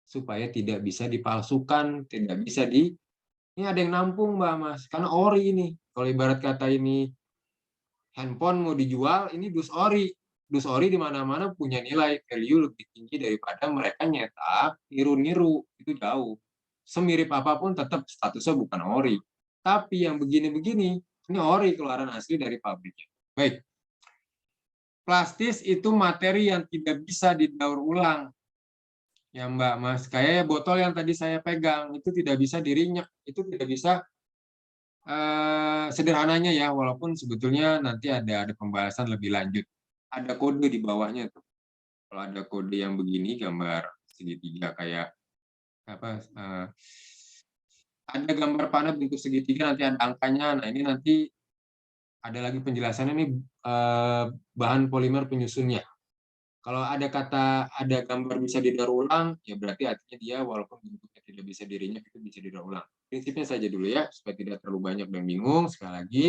Supaya tidak bisa dipalsukan, tidak bisa ini ada yang nampung Mbak Mas, karena ori ini. Kalau ibarat kata ini handphone mau dijual, ini dus ori. Dus ori di mana-mana punya nilai value lebih tinggi daripada mereka nyetak, niru-niru, itu jauh. Semirip apapun tetap statusnya bukan ori. Tapi yang begini-begini, ini ori keluaran asli dari pabriknya. Baik. Plastis itu materi yang tidak bisa didaur ulang. Ya Mbak Mas, kayak botol yang tadi saya pegang, itu tidak bisa dirinyak, itu tidak bisa, sederhananya ya, walaupun sebetulnya nanti ada pembahasan lebih lanjut. Ada kode di bawahnya tuh. Kalau ada kode yang begini, gambar segitiga kayak apa? Ada gambar panah bentuk segitiga, nanti ada angkanya. Nah ini nanti ada lagi penjelasannya nih, bahan polimer penyusunnya. Kalau ada gambar bisa didaur ulang, ya berarti artinya dia walaupun bentuknya tidak bisa dirinyak, itu bisa didaur ulang. Prinsipnya saja dulu ya, supaya tidak terlalu banyak dan bingung. Sekali lagi,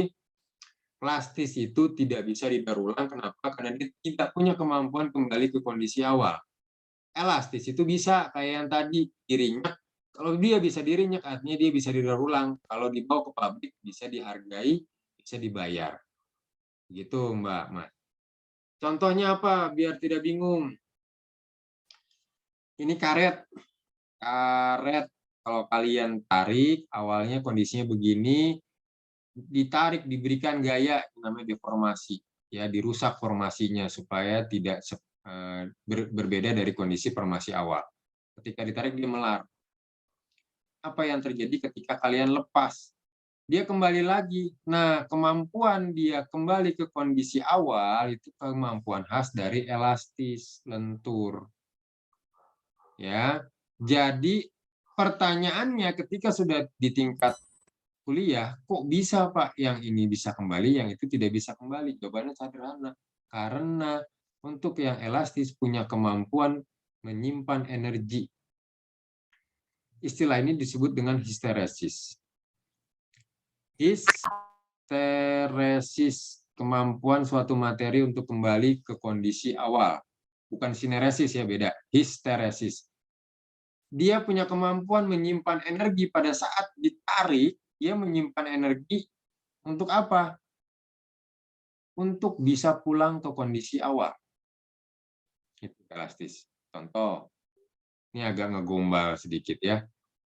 plastis itu tidak bisa didaur ulang. Kenapa? Karena dia tidak punya kemampuan kembali ke kondisi awal. Elastis itu bisa, kayak yang tadi, dirinyak. Kalau dia bisa dirinyak, artinya dia bisa didaur ulang. Kalau dibawa ke pabrik, bisa dihargai, bisa dibayar. Gitu Mbak Mas. Contohnya apa? Biar tidak bingung. Ini karet. kalau kalian tarik, awalnya kondisinya begini, ditarik, diberikan gaya namanya deformasi, ya dirusak formasinya supaya tidak berbeda dari kondisi formasi awal. Ketika ditarik dia melar. Apa yang terjadi ketika kalian lepas? Dia kembali lagi. Nah, kemampuan dia kembali ke kondisi awal itu kemampuan khas dari elastis, lentur. Ya. Jadi pertanyaannya ketika sudah di tingkat kuliah, kok bisa Pak yang ini bisa kembali, yang itu tidak bisa kembali? Jawabannya sederhana. Karena untuk yang elastis punya kemampuan menyimpan energi. Istilah ini disebut dengan histeresis. Histeresis, kemampuan suatu materi untuk kembali ke kondisi awal. Bukan sineresis ya, beda. Histeresis. Dia punya kemampuan menyimpan energi pada saat ditarik, dia menyimpan energi untuk apa? Untuk bisa pulang ke kondisi awal. Itu elastis. Contoh, ini agak ngegombal sedikit ya.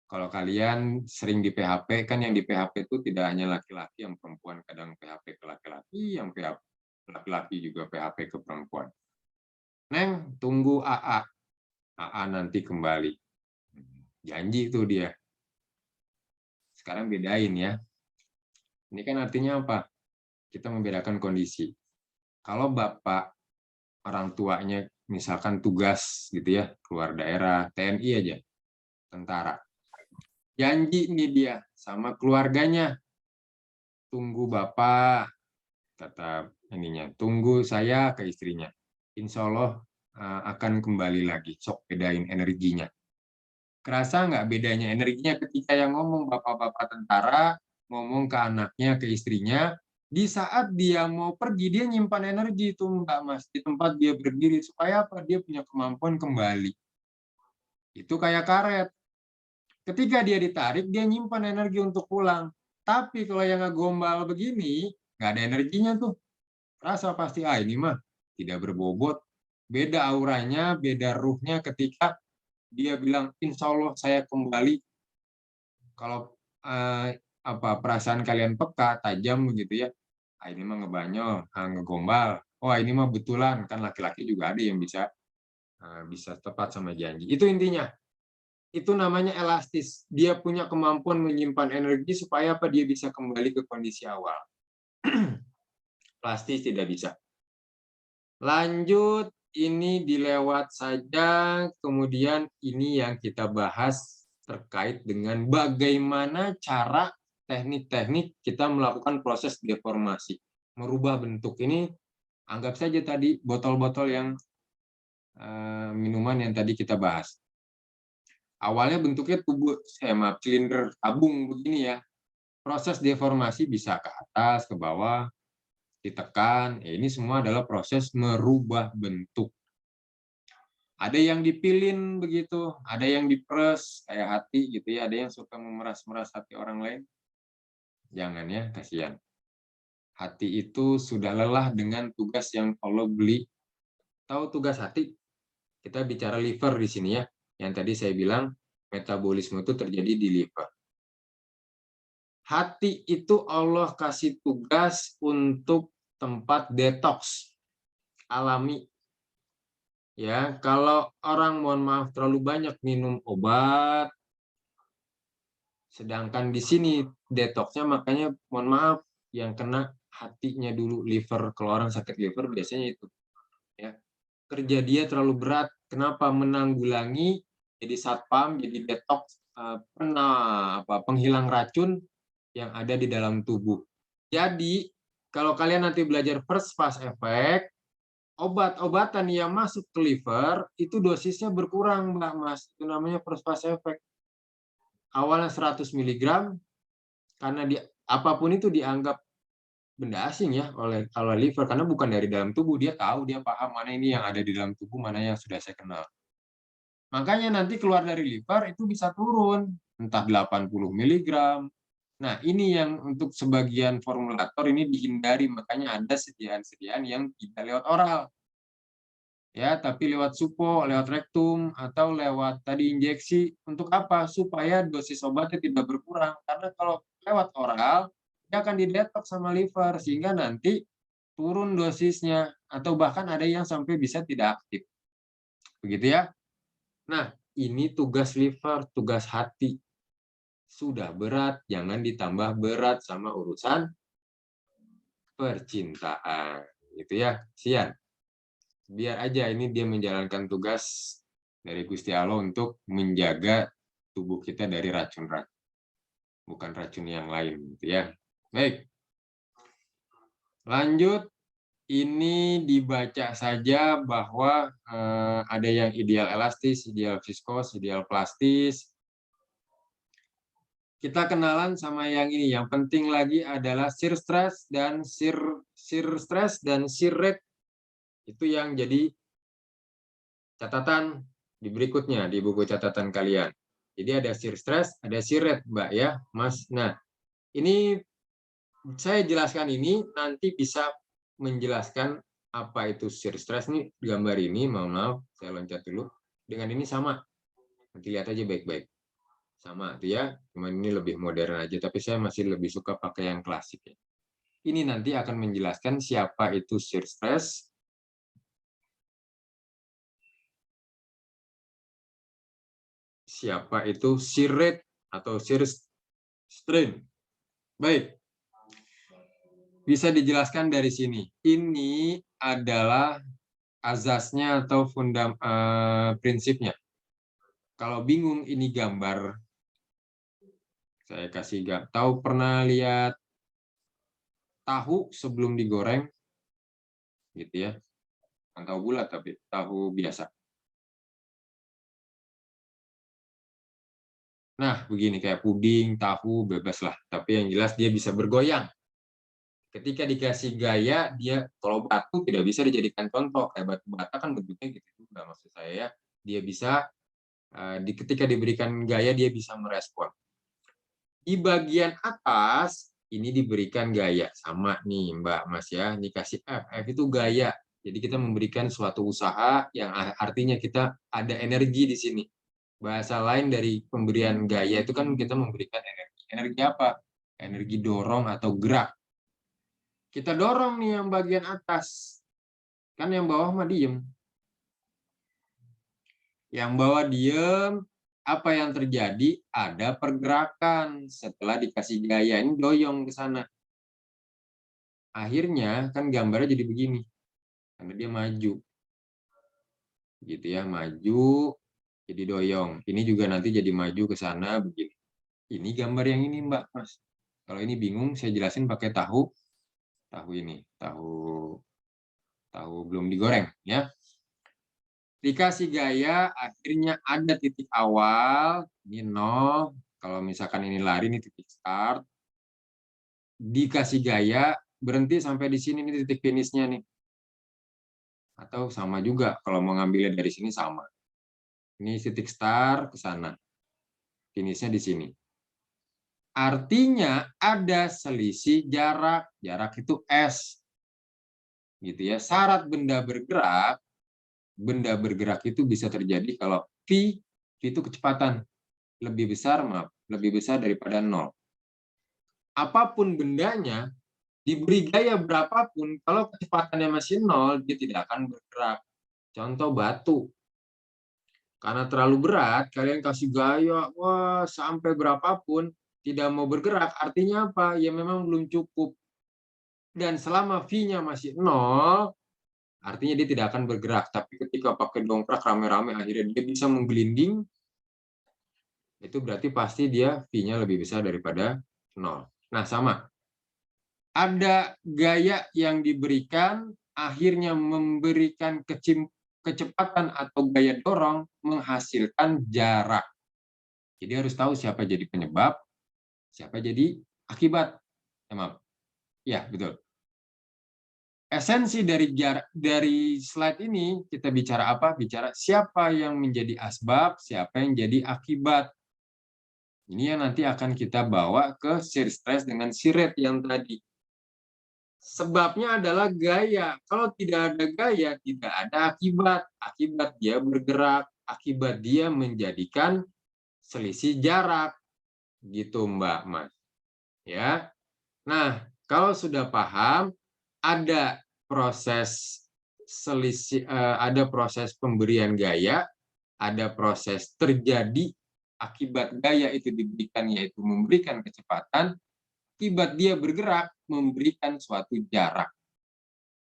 Kalau kalian sering di PHP, kan yang di PHP itu tidak hanya laki-laki, yang perempuan kadang PHP ke laki-laki, yang PHP laki-laki juga PHP ke perempuan. Neng, tunggu AA. AA nanti kembali. Janji itu dia. Sekarang bedain ya. Ini kan artinya apa? Kita membedakan kondisi. Kalau bapak, orang tuanya, misalkan tugas gitu ya, keluar daerah, TNI aja, tentara. Janji nih dia sama keluarganya, tunggu bapak, kata ininya, tunggu saya ke istrinya. Insya Allah akan kembali lagi, sok bedain energinya. Kerasa nggak bedanya energinya ketika yang ngomong bapak-bapak tentara, ngomong ke anaknya, ke istrinya, di saat dia mau pergi, dia nyimpan energi itu Mbak Mas, di tempat dia berdiri, supaya apa? Dia punya kemampuan kembali. Itu kayak karet. Ketika dia ditarik, dia nyimpan energi untuk pulang. Tapi kalau yang ngegombal begini, nggak ada energinya tuh. Rasa pasti, ini mah tidak berbobot. Beda auranya, beda ruhnya ketika dia bilang, insya Allah saya kembali. Kalau perasaan kalian peka, tajam begitu ya. Ini mah ngebanyol, ngegombal. Oh ini mah betulan, kan laki-laki juga ada yang bisa tepat sama janji. Itu intinya. Itu namanya elastis. Dia punya kemampuan menyimpan energi supaya apa? Dia bisa kembali ke kondisi awal. Plastis tidak bisa. Lanjut, ini dilewat saja. Kemudian ini yang kita bahas terkait dengan bagaimana cara teknik-teknik kita melakukan proses deformasi. Merubah bentuk. Ini anggap saja tadi botol-botol yang minuman yang tadi kita bahas. Awalnya bentuknya tubuh, silinder tabung begini ya. Proses deformasi bisa ke atas, ke bawah, ditekan. Ini semua adalah proses merubah bentuk. Ada yang dipilin begitu, ada yang diperes kayak hati gitu ya. Ada yang suka memeras-meras hati orang lain. Jangan ya, kasihan. Hati itu sudah lelah dengan tugas yang Allah beli. Tahu tugas hati? Kita bicara liver di sini ya. Yang tadi saya bilang metabolisme itu terjadi di liver. Hati itu Allah kasih tugas untuk tempat detox alami. Ya, kalau orang mohon maaf terlalu banyak minum obat, sedangkan di sini detoxnya makanya mohon maaf yang kena hatinya dulu liver. Kalau orang sakit liver biasanya itu. Ya, kerja dia terlalu berat. Kenapa? Menanggulangi jadi satpam, jadi detox, penghilang racun yang ada di dalam tubuh. Jadi, kalau kalian nanti belajar first fast effect, obat-obatan yang masuk ke liver, itu dosisnya berkurang, Mbak Mas. Itu namanya first fast effect. Awalnya 100 mg, karena apapun itu dianggap benda asing ya oleh liver, karena bukan dari dalam tubuh. Dia tahu, dia paham mana ini yang ada di dalam tubuh, mana yang sudah saya kenal. Makanya nanti keluar dari liver itu bisa turun, entah 80 mg. Nah, ini yang untuk sebagian formulator ini dihindari, makanya ada sediaan-sediaan yang tidak lewat oral. Ya, tapi lewat supo, lewat rektum, atau lewat tadi injeksi. Untuk apa? Supaya dosis obatnya tidak berkurang. Karena kalau lewat oral, dia akan didetoks sama liver, sehingga nanti turun dosisnya, atau bahkan ada yang sampai bisa tidak aktif. Begitu ya. Nah, ini tugas liver, tugas hati. Sudah berat, jangan ditambah berat sama urusan percintaan. Gitu ya, Sian. Biar aja ini dia menjalankan tugas dari Gusti Allah untuk menjaga tubuh kita dari racun-racun, bukan racun yang lain, gitu ya. Baik, lanjut. Ini dibaca saja bahwa ada yang ideal elastis, ideal viskos, ideal plastis. Kita kenalan sama yang ini. Yang penting lagi adalah shear stress dan shear rate. Itu yang jadi catatan di berikutnya di buku catatan kalian. Jadi ada shear stress, ada shear rate, Mbak ya, Mas. Nah, ini saya jelaskan ini nanti bisa menjelaskan apa itu shear stress. Nih gambar ini, mohon maaf, saya loncat dulu. Dengan ini sama. Nanti lihat aja baik-baik. Sama tuh ya, cuman ini lebih modern aja, tapi saya masih lebih suka pakai yang klasik ya. Ini nanti akan menjelaskan siapa itu shear stress, siapa itu shear rate atau shear strain. Baik, bisa dijelaskan dari sini. Ini adalah azasnya atau prinsipnya. Kalau bingung ini gambar, saya kasih gambar. Tahu pernah lihat tahu sebelum digoreng, gitu ya? Bukan tahu bulat tapi tahu biasa. Nah, begini kayak puding, tahu, bebas lah. Tapi yang jelas dia bisa bergoyang. Ketika dikasih gaya, dia kalau batu tidak bisa dijadikan contoh. Kayak batu bata kan bentuknya gitu juga maksud saya ya. Dia bisa, ketika diberikan gaya, dia bisa merespon. Di bagian atas, ini diberikan gaya. Sama nih Mbak Mas ya, dikasih F. F itu gaya. Jadi kita memberikan suatu usaha yang artinya kita ada energi di sini. Bahasa lain dari pemberian gaya itu kan kita memberikan energi. Energi apa? Energi dorong atau gerak. Kita dorong nih yang bagian atas. Kan yang bawah mah diem. Yang bawah diem, apa yang terjadi? Ada pergerakan setelah dikasih gaya. Ini doyong ke sana. Akhirnya kan gambarnya jadi begini. Karena dia maju. Gitu ya, maju. Jadi doyong. Ini juga nanti jadi maju ke sana begini. Ini gambar yang ini Mbak Mas. Kalau ini bingung saya jelasin pakai tahu. Tahu ini, tahu belum digoreng ya. Dikasih gaya, akhirnya ada titik awal, ini 0. Kalau misalkan ini lari, ini titik start. Dikasih gaya, berhenti sampai di sini, ini titik finishnya nih. Atau sama juga, kalau mau ngambilnya dari sini sama. Ini titik start ke sana. Finishnya di sini. Artinya ada selisih jarak. Jarak itu S. Gitu ya. Syarat benda bergerak itu bisa terjadi kalau V itu kecepatan lebih besar, lebih besar daripada 0. Apapun bendanya, diberi gaya berapapun, kalau kecepatannya masih 0, dia tidak akan bergerak. Contoh batu. Karena terlalu berat, kalian kasih gaya, wah sampai berapapun, tidak mau bergerak. Artinya apa? Ya memang belum cukup. Dan selama V-nya masih 0, artinya dia tidak akan bergerak. Tapi ketika pakai dongkrak rame-rame, akhirnya dia bisa menggelinding, itu berarti pasti dia V-nya lebih besar daripada 0. Nah, sama. Ada gaya yang diberikan, akhirnya memberikan kecepatan atau gaya dorong, menghasilkan jarak. Jadi harus tahu siapa jadi penyebab, siapa jadi akibat. Maaf. Ya, betul. Esensi dari slide ini, kita bicara apa? Bicara siapa yang menjadi asbab, siapa yang jadi akibat. Ini yang nanti akan kita bawa ke shear stress dengan shear rate yang tadi. Sebabnya adalah gaya. Kalau tidak ada gaya, tidak ada akibat. Akibat dia bergerak, akibat dia menjadikan selisih jarak. Gitu Mbak Mas. Ya. Nah, kalau sudah paham, ada proses selisih, ada proses pemberian gaya, ada proses terjadi akibat gaya itu diberikan, yaitu memberikan kecepatan, akibat dia bergerak memberikan suatu jarak.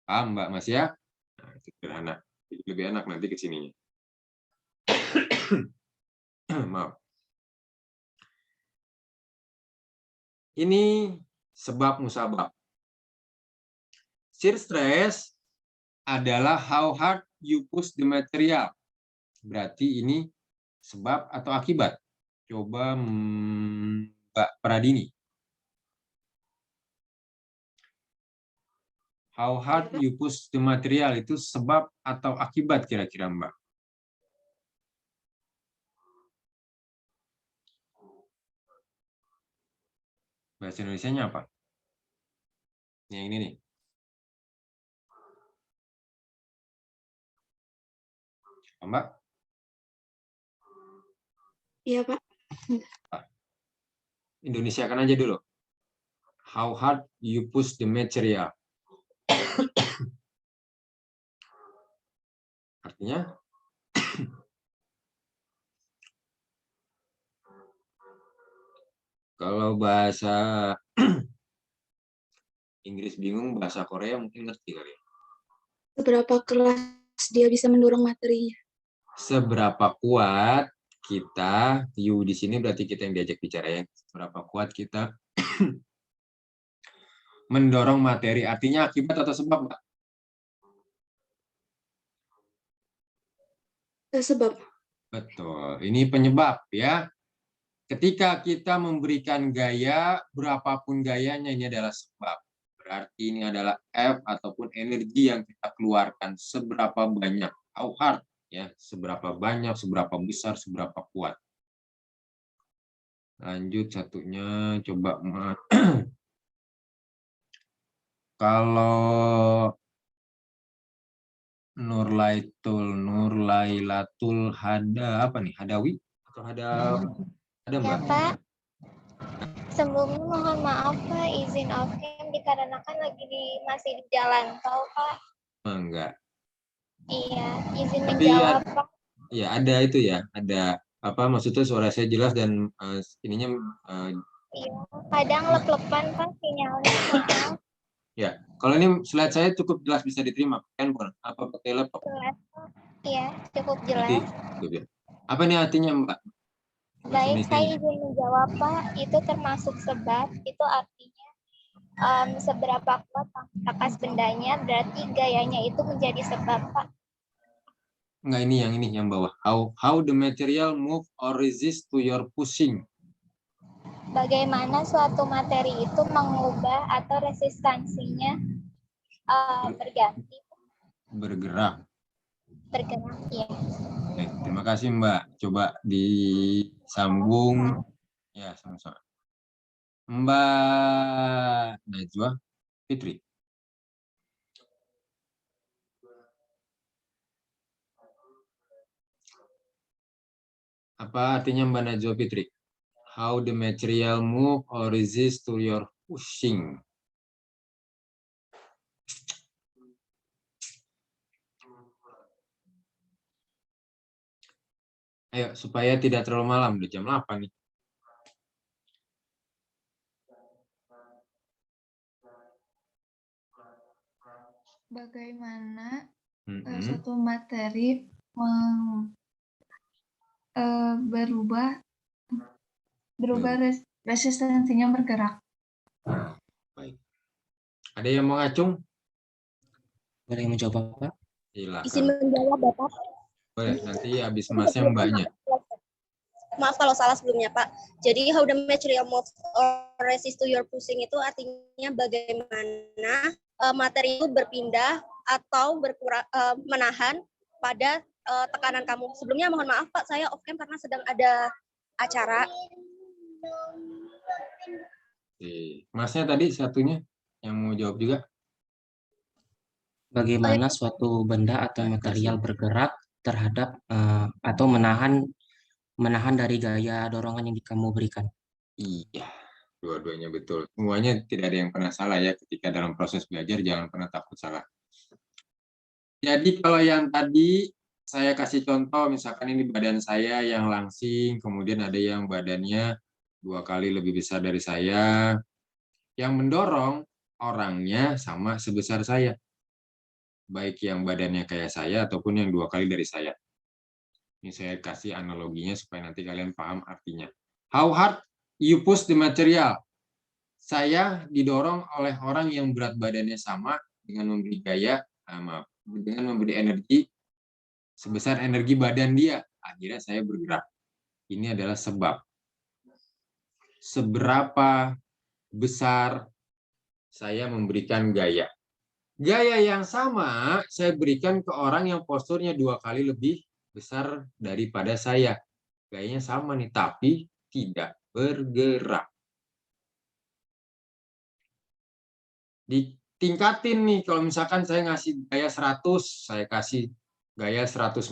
Paham Mbak Mas ya? Nah, itu sederhana. Lebih enak nanti ke sininya. Maaf. Ini sebab musabab. Shear stress adalah how hard you push the material. Berarti ini sebab atau akibat? Coba Mbak Pradini. How hard you push the material itu sebab atau akibat kira-kira Mbak? Bahasa Indonesianya apa? Yang ini nih. Mbak? Iya, Pak. Indonesiakan aja dulu. How hard you push the material. Artinya kalau bahasa Inggris bingung, bahasa Korea mungkin ngerti kali ya. Seberapa keras dia bisa mendorong materinya? Seberapa kuat kita, you di sini berarti kita yang diajak bicara ya. Seberapa kuat kita mendorong materi. Artinya akibat atau sebab, Mbak? Sebab. Betul. Ini penyebab ya. Ketika kita memberikan gaya, berapapun gayanya ini adalah sebab. Berarti ini adalah F ataupun energi yang kita keluarkan seberapa banyak, how hard ya, seberapa banyak, seberapa besar, seberapa kuat. Lanjut satunya coba kalau Nurlailatul apa nih? Hadawi atau ada Ya, Mbak? Pak. Sebelumnya mohon maaf Pak, izin off-cam dikarenakan masih di jalan tol Pak. Enggak. Iya, izin Tapi menjawab Pak. Ya ada itu ya, ada apa maksudnya suara saya jelas dan ininya Iya, kadang lep-lepan Pak sinyalnya, maaf. ya. Kalau ini slide saya cukup jelas bisa diterima handphone apa pakai laptop? Jelas Pak. Iya, cukup jelas. Berarti, apa nih artinya Mbak? Baik, saya izin menjawab Pak. Itu termasuk sebab, itu artinya seberapa kuat takas bendanya, berarti gayanya itu menjadi sebab Pak. Enggak, ini yang bawah. How the material move or resist to your pushing. Bagaimana suatu materi itu mengubah atau resistansinya berganti. Bergerak. Bergerak, ya. Oke, terima kasih Mbak. Coba disambung. Ya, sama-sama. Mbak Najwa Fitri. Apa artinya Mbak Najwa Fitri? How the material move or resist to your pushing. Ayo, supaya tidak terlalu malam, udah jam 8 nih. Bagaimana suatu materi berubah resistensinya bergerak. Baik. Ada yang mau ngacung? Ada yang mencoba, Pak? Izin menjawab Bapak. Boleh, nanti habis Masnya Mbaknya. Maaf kalau salah sebelumnya Pak. Jadi how the material moves or resist to your pushing itu artinya bagaimana materi itu berpindah atau menahan pada tekanan kamu. Sebelumnya mohon maaf Pak, saya off cam karena sedang ada acara. Masnya tadi satunya yang mau jawab juga. bagaimana suatu benda atau material bergerak terhadap atau menahan dari gaya dorongan yang kamu berikan. Iya, dua-duanya betul. Semuanya tidak ada yang pernah salah ya ketika dalam proses belajar, jangan pernah takut salah. Jadi kalau yang tadi saya kasih contoh, misalkan ini badan saya yang langsing, kemudian ada yang badannya 2 kali lebih besar dari saya, yang mendorong orangnya sama sebesar saya. Baik yang badannya kayak saya ataupun yang 2 kali dari saya. Ini saya kasih analoginya supaya nanti kalian paham artinya. How hard you push the material. Saya didorong oleh orang yang berat badannya sama dengan memberi gaya, dengan memberi energi sebesar energi badan dia. Akhirnya saya bergerak. Ini adalah sebab. Seberapa besar saya memberikan gaya. Gaya yang sama saya berikan ke orang yang posturnya 2 kali lebih besar daripada saya. Gayanya sama nih, tapi tidak bergerak. Ditingkatin nih, kalau misalkan saya ngasih gaya 100, saya kasih gaya 150,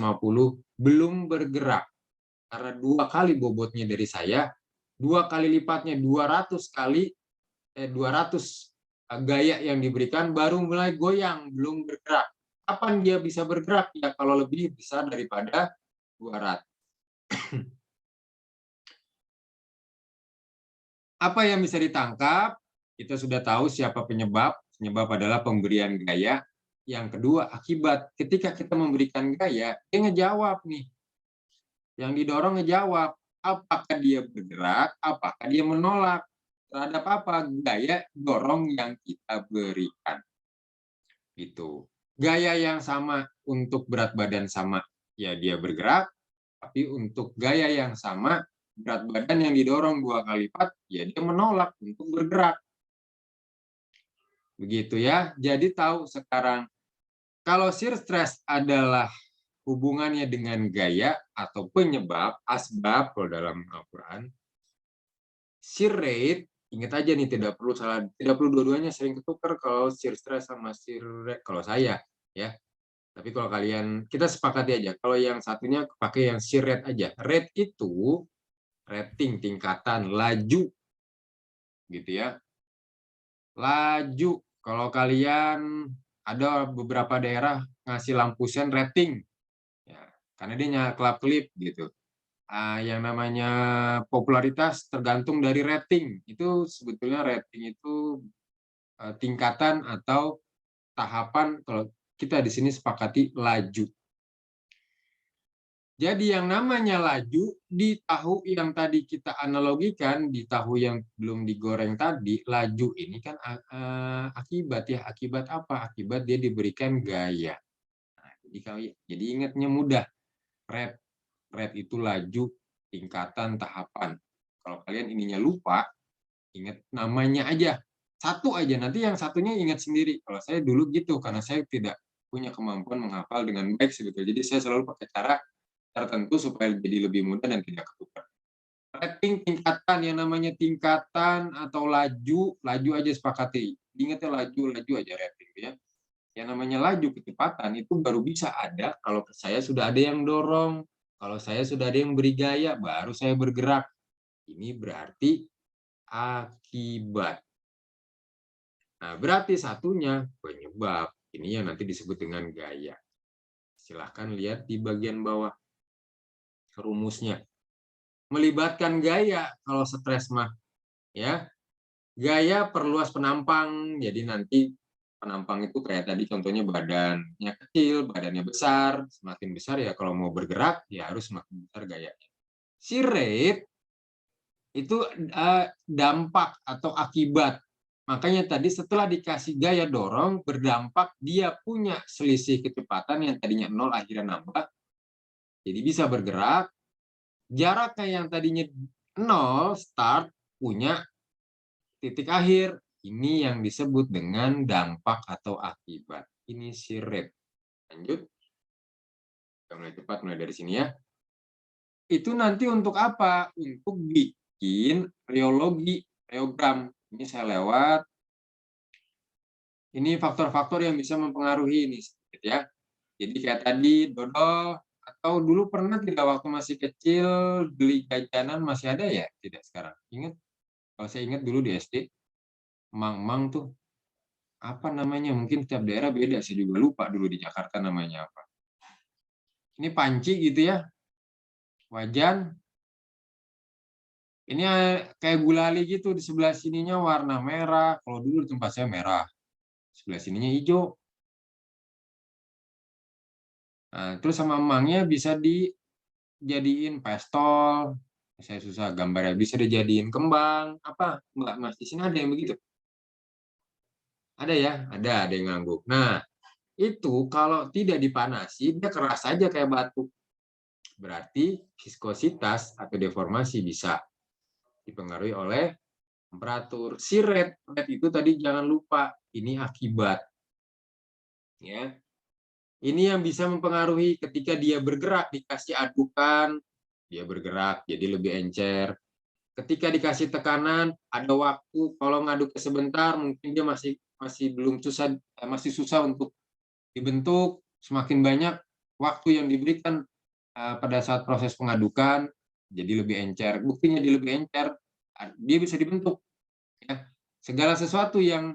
belum bergerak. Karena 2 kali bobotnya dari saya, 2 kali lipatnya 200 gaya yang diberikan baru mulai goyang, belum bergerak. Kapan dia bisa bergerak? Ya kalau lebih besar daripada 200. Apa yang bisa ditangkap? Kita sudah tahu siapa penyebab. Penyebab adalah pemberian gaya. Yang kedua, akibat. Ketika kita memberikan gaya, dia ngejawab nih. Yang didorong ngejawab. Apakah dia bergerak? Apakah dia menolak? Terhadap apa? Gaya dorong yang kita berikan. Itu. Gaya yang sama untuk berat badan sama, ya dia bergerak. Tapi untuk gaya yang sama, berat badan yang didorong 2 kali lipat, ya dia menolak untuk bergerak. Begitu ya. Jadi tahu sekarang, kalau shear stress adalah hubungannya dengan gaya atau penyebab, asbab kalau dalam Al-Quran, shear rate, ingat aja nih, tidak perlu salah, tidak perlu dua-duanya sering ketukar kalau shear stress sama shear rate, kalau saya ya. Tapi kalau kalian, kita sepakati aja, kalau yang satunya pakai yang shear rate aja. Rate itu rating, tingkatan, laju. Gitu ya. Laju. Kalau kalian ada beberapa daerah ngasih lampu sen rating. Ya, karena dia kelap-kelip gitu. Yang namanya popularitas tergantung dari rating. Itu sebetulnya rating itu tingkatan atau tahapan, kalau kita di sini sepakati laju. Jadi yang namanya laju di tahu yang tadi kita analogikan, di tahu yang belum digoreng tadi, laju ini kan akibat ya. Akibat apa? Akibat dia diberikan gaya. Nah, jadi ingatnya mudah. Rate itu laju, tingkatan, tahapan. Kalau kalian ininya lupa, ingat namanya aja. Satu aja, nanti yang satunya ingat sendiri. Kalau saya dulu gitu, karena saya tidak punya kemampuan menghafal dengan baik sebetulnya. Jadi saya selalu pakai cara tertentu supaya jadi lebih mudah dan tidak ketukar. Rating, tingkatan, yang namanya tingkatan atau laju aja sepakati. Ingatnya laju aja rating ya. Yang namanya laju kecepatan itu baru bisa ada kalau saya sudah ada yang dorong. Kalau saya sudah ada yang beri gaya, baru saya bergerak. Ini berarti akibat. Nah, berarti satunya penyebab. Ini yang nanti disebut dengan gaya. Silahkan lihat di bagian bawah rumusnya. Melibatkan gaya kalau stres mah. Ya. Gaya perluas penampang. Jadi nanti penampang itu kayak tadi contohnya badannya kecil, badannya besar. Semakin besar ya kalau mau bergerak ya harus semakin besar gayanya. Shear rate itu dampak atau akibat. Makanya tadi setelah dikasih gaya dorong, berdampak dia punya selisih kecepatan yang tadinya 0 akhirnya nambah. Jadi bisa bergerak. Jaraknya yang tadinya 0 start punya titik akhir. Ini yang disebut dengan dampak atau akibat. Ini shear rate. Lanjut. Kita mulai cepat, mulai dari sini ya. Itu nanti untuk apa? Untuk bikin reogram. Ini saya lewat. Ini faktor-faktor yang bisa mempengaruhi ini sedikit ya. Jadi kayak tadi dodol, atau dulu pernah tidak waktu masih kecil beli jajanan masih ada ya? Tidak sekarang. Ingat? Kalau saya ingat dulu di SD, mang-mang tuh apa namanya? Mungkin setiap daerah beda. Saya juga lupa dulu di Jakarta namanya apa. Ini panci gitu ya. Wajan. Ini kayak gulali gitu, di sebelah sininya warna merah. Kalau dulu di tempat saya merah. Sebelah sininya hijau. Nah, terus sama emangnya bisa dijadiin pestol. Saya susah gambarnya. Bisa dijadiin kembang. Apa, Mbak Mas? Di sini ada yang begitu? Ada ya? Ada yang ngangguk. Nah, itu kalau tidak dipanasi, dia keras saja kayak batu. Berarti viskositas atau deformasi bisa dipengaruhi oleh temperatur. Red itu tadi jangan lupa, ini akibat. Ya. Ini yang bisa mempengaruhi ketika dia bergerak, dikasih adukan, dia bergerak jadi lebih encer. Ketika dikasih tekanan, ada waktu, kalau ngaduk sebentar mungkin dia masih belum susah, masih susah untuk dibentuk. Semakin banyak waktu yang diberikan pada saat proses pengadukan, jadi lebih encer. Buktinya dia lebih encer, dia bisa dibentuk. Ya. Segala sesuatu yang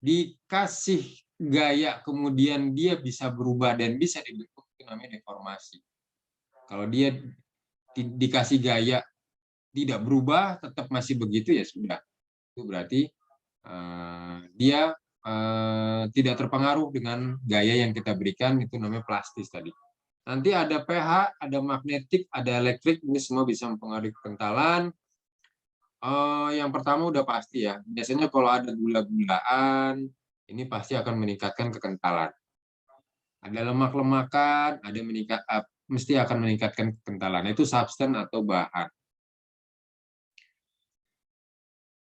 dikasih gaya kemudian dia bisa berubah dan bisa dibentuk, itu namanya deformasi. Kalau dia dikasih gaya tidak berubah, tetap masih begitu, ya sudah. Itu berarti dia tidak terpengaruh dengan gaya yang kita berikan, itu namanya plastis tadi. Nanti ada pH, ada magnetik, ada elektrik, ini semua bisa mempengaruhi kekentalan. Yang pertama udah pasti ya, biasanya kalau ada gula-gulaan, ini pasti akan meningkatkan kekentalan. Ada lemak-lemakan, mesti akan meningkatkan kekentalan. Itu substan atau bahan.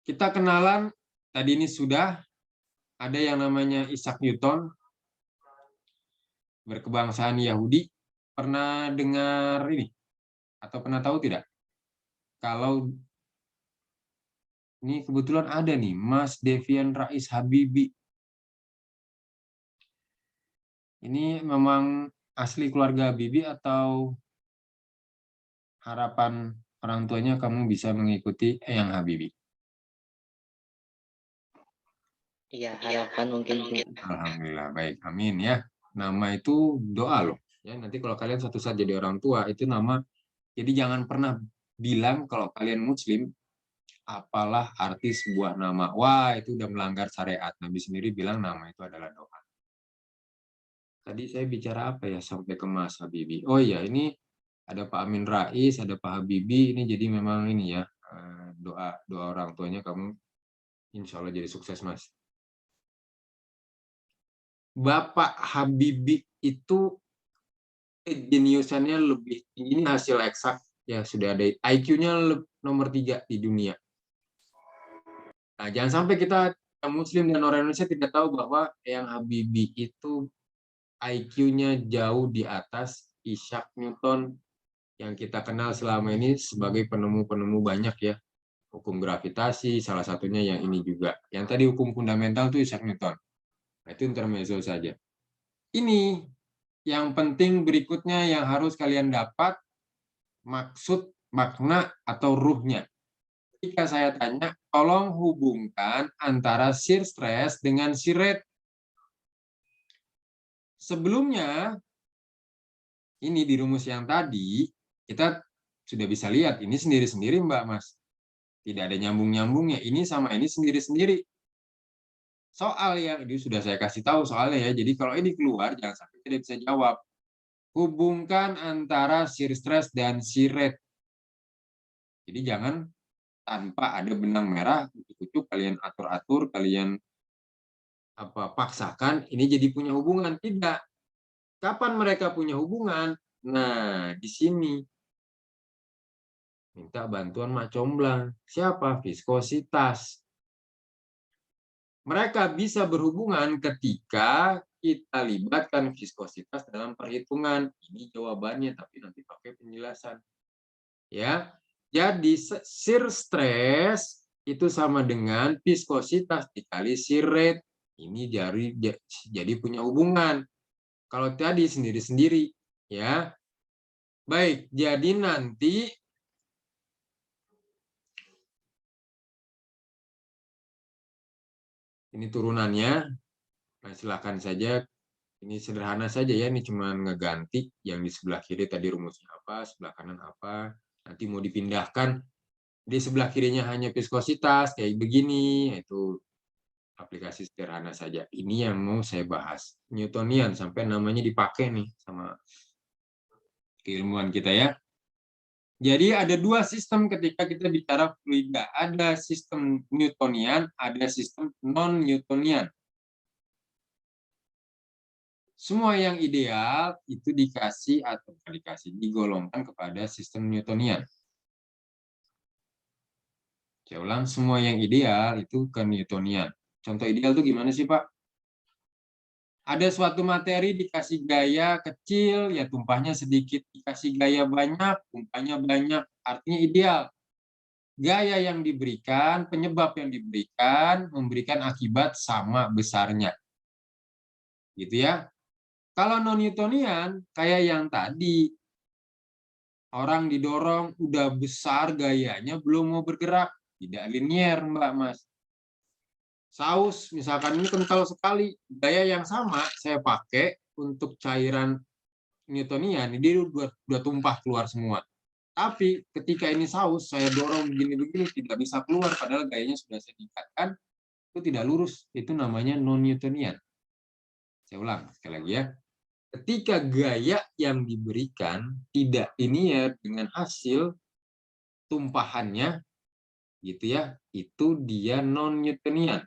Kita kenalan, tadi ini sudah ada yang namanya Isaac Newton, berkebangsaan Yahudi. Pernah dengar ini? Atau pernah tahu tidak? Kalau ini kebetulan ada nih, Mas Devian Rais Habibie. Ini memang asli keluarga Habibie atau harapan orang tuanya kamu bisa mengikuti Eyang Habibie? Iya, harapan mungkin. Alhamdulillah, baik. Amin ya. Nama itu doa loh. Ya, nanti kalau kalian suatu saat jadi orang tua, itu nama. Jadi jangan pernah bilang kalau kalian muslim, apalah arti sebuah nama. Wah, itu udah melanggar syariat. Nabi sendiri bilang nama itu adalah doa. Tadi saya bicara apa ya sampai ke Mas Habibie? Oh iya, ini ada Pak Amin Rais, ada Pak Habibie. Ini jadi memang ini ya, doa orang tuanya kamu insya Allah jadi sukses, Mas. Bapak Habibie itu jeniusannya lebih tinggi, ini hasil eksak ya, sudah ada IQ-nya nomor 3 di dunia. Nah, jangan sampai kita muslim dan orang Indonesia tidak tahu bahwa Eyang Habibie itu IQ-nya jauh di atas Isaac Newton yang kita kenal selama ini sebagai penemu-penemu banyak ya. Hukum gravitasi, salah satunya yang ini juga. Yang tadi hukum fundamental itu Isaac Newton. Nah, itu intermezzo saja. Ini yang penting berikutnya yang harus kalian dapat, maksud, makna, atau ruhnya. Ketika saya tanya, tolong hubungkan antara shear stress dengan shear rate. Sebelumnya, ini di rumus yang tadi, kita sudah bisa lihat, ini sendiri-sendiri Mbak Mas. Tidak ada nyambung-nyambungnya, ini sama ini sendiri-sendiri. Soal yang ini sudah saya kasih tahu soalnya ya, jadi kalau ini keluar, jangan sampai tidak bisa jawab. Hubungkan antara shear stress dan shear rate. Jadi jangan tanpa ada benang merah, kucuk-kucuk, kalian atur-atur, kalian paksakan, ini jadi punya hubungan. Tidak. Kapan mereka punya hubungan? Nah, di sini. Minta bantuan Mak Comblang. Siapa? Viskositas. Mereka bisa berhubungan ketika kita libatkan viskositas dalam perhitungan. Ini jawabannya, tapi nanti pakai penjelasan. Ya. Jadi, shear stress itu sama dengan viskositas dikali shear rate. Ini jadi punya hubungan. Kalau tadi sendiri-sendiri, ya. Baik, jadi nanti ini turunannya. Nah, silakan saja. Ini sederhana saja ya, ini cuma ngeganti yang di sebelah kiri tadi rumusnya apa, sebelah kanan apa. Nanti mau dipindahkan di sebelah kirinya hanya viskositas kayak begini, itu aplikasi sederhana saja. Ini yang mau saya bahas, Newtonian, sampai namanya dipakai nih sama keilmuan kita ya. Jadi ada dua sistem ketika kita bicara fluida. Ada sistem Newtonian, ada sistem non-Newtonian. Semua yang ideal itu dikasih atau digolongkan kepada sistem Newtonian. Saya ulang, semua yang ideal itu ke Newtonian. Contoh ideal itu gimana sih, Pak? Ada suatu materi dikasih gaya kecil, ya tumpahnya sedikit. Dikasih gaya banyak, tumpahnya banyak. Artinya ideal. Gaya yang diberikan, penyebab yang diberikan, memberikan akibat sama besarnya. Gitu ya. Kalau non-Newtonian, kayak yang tadi. Orang didorong, udah besar gayanya, belum mau bergerak. Tidak linier, Mbak, Mas. Saus, misalkan ini kental sekali. Gaya yang sama saya pakai untuk cairan Newtonian, ini udah tumpah keluar semua. Tapi ketika ini saus, saya dorong begini-begini, tidak bisa keluar, padahal gayanya sudah saya tingkatkan, itu tidak lurus. Itu namanya non-Newtonian. Saya ulang sekali lagi ya. Ketika gaya yang diberikan tidak linier dengan hasil tumpahannya, gitu ya, itu dia non-Newtonian.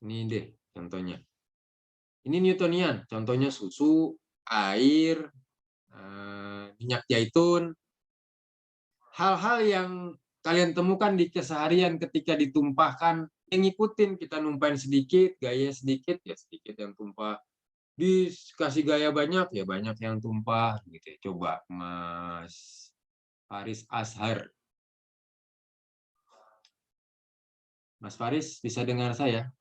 Ini deh contohnya. Ini Newtonian, contohnya susu, air, minyak zaitun. Hal-hal yang kalian temukan di keseharian ketika ditumpahkan, yang ngikutin, kita numpahin sedikit, gaya sedikit, ya sedikit yang tumpah. Dikasih gaya banyak, ya banyak yang tumpah. Gitu. Coba Mas Faris Azhar. Mas Faris, bisa dengar saya?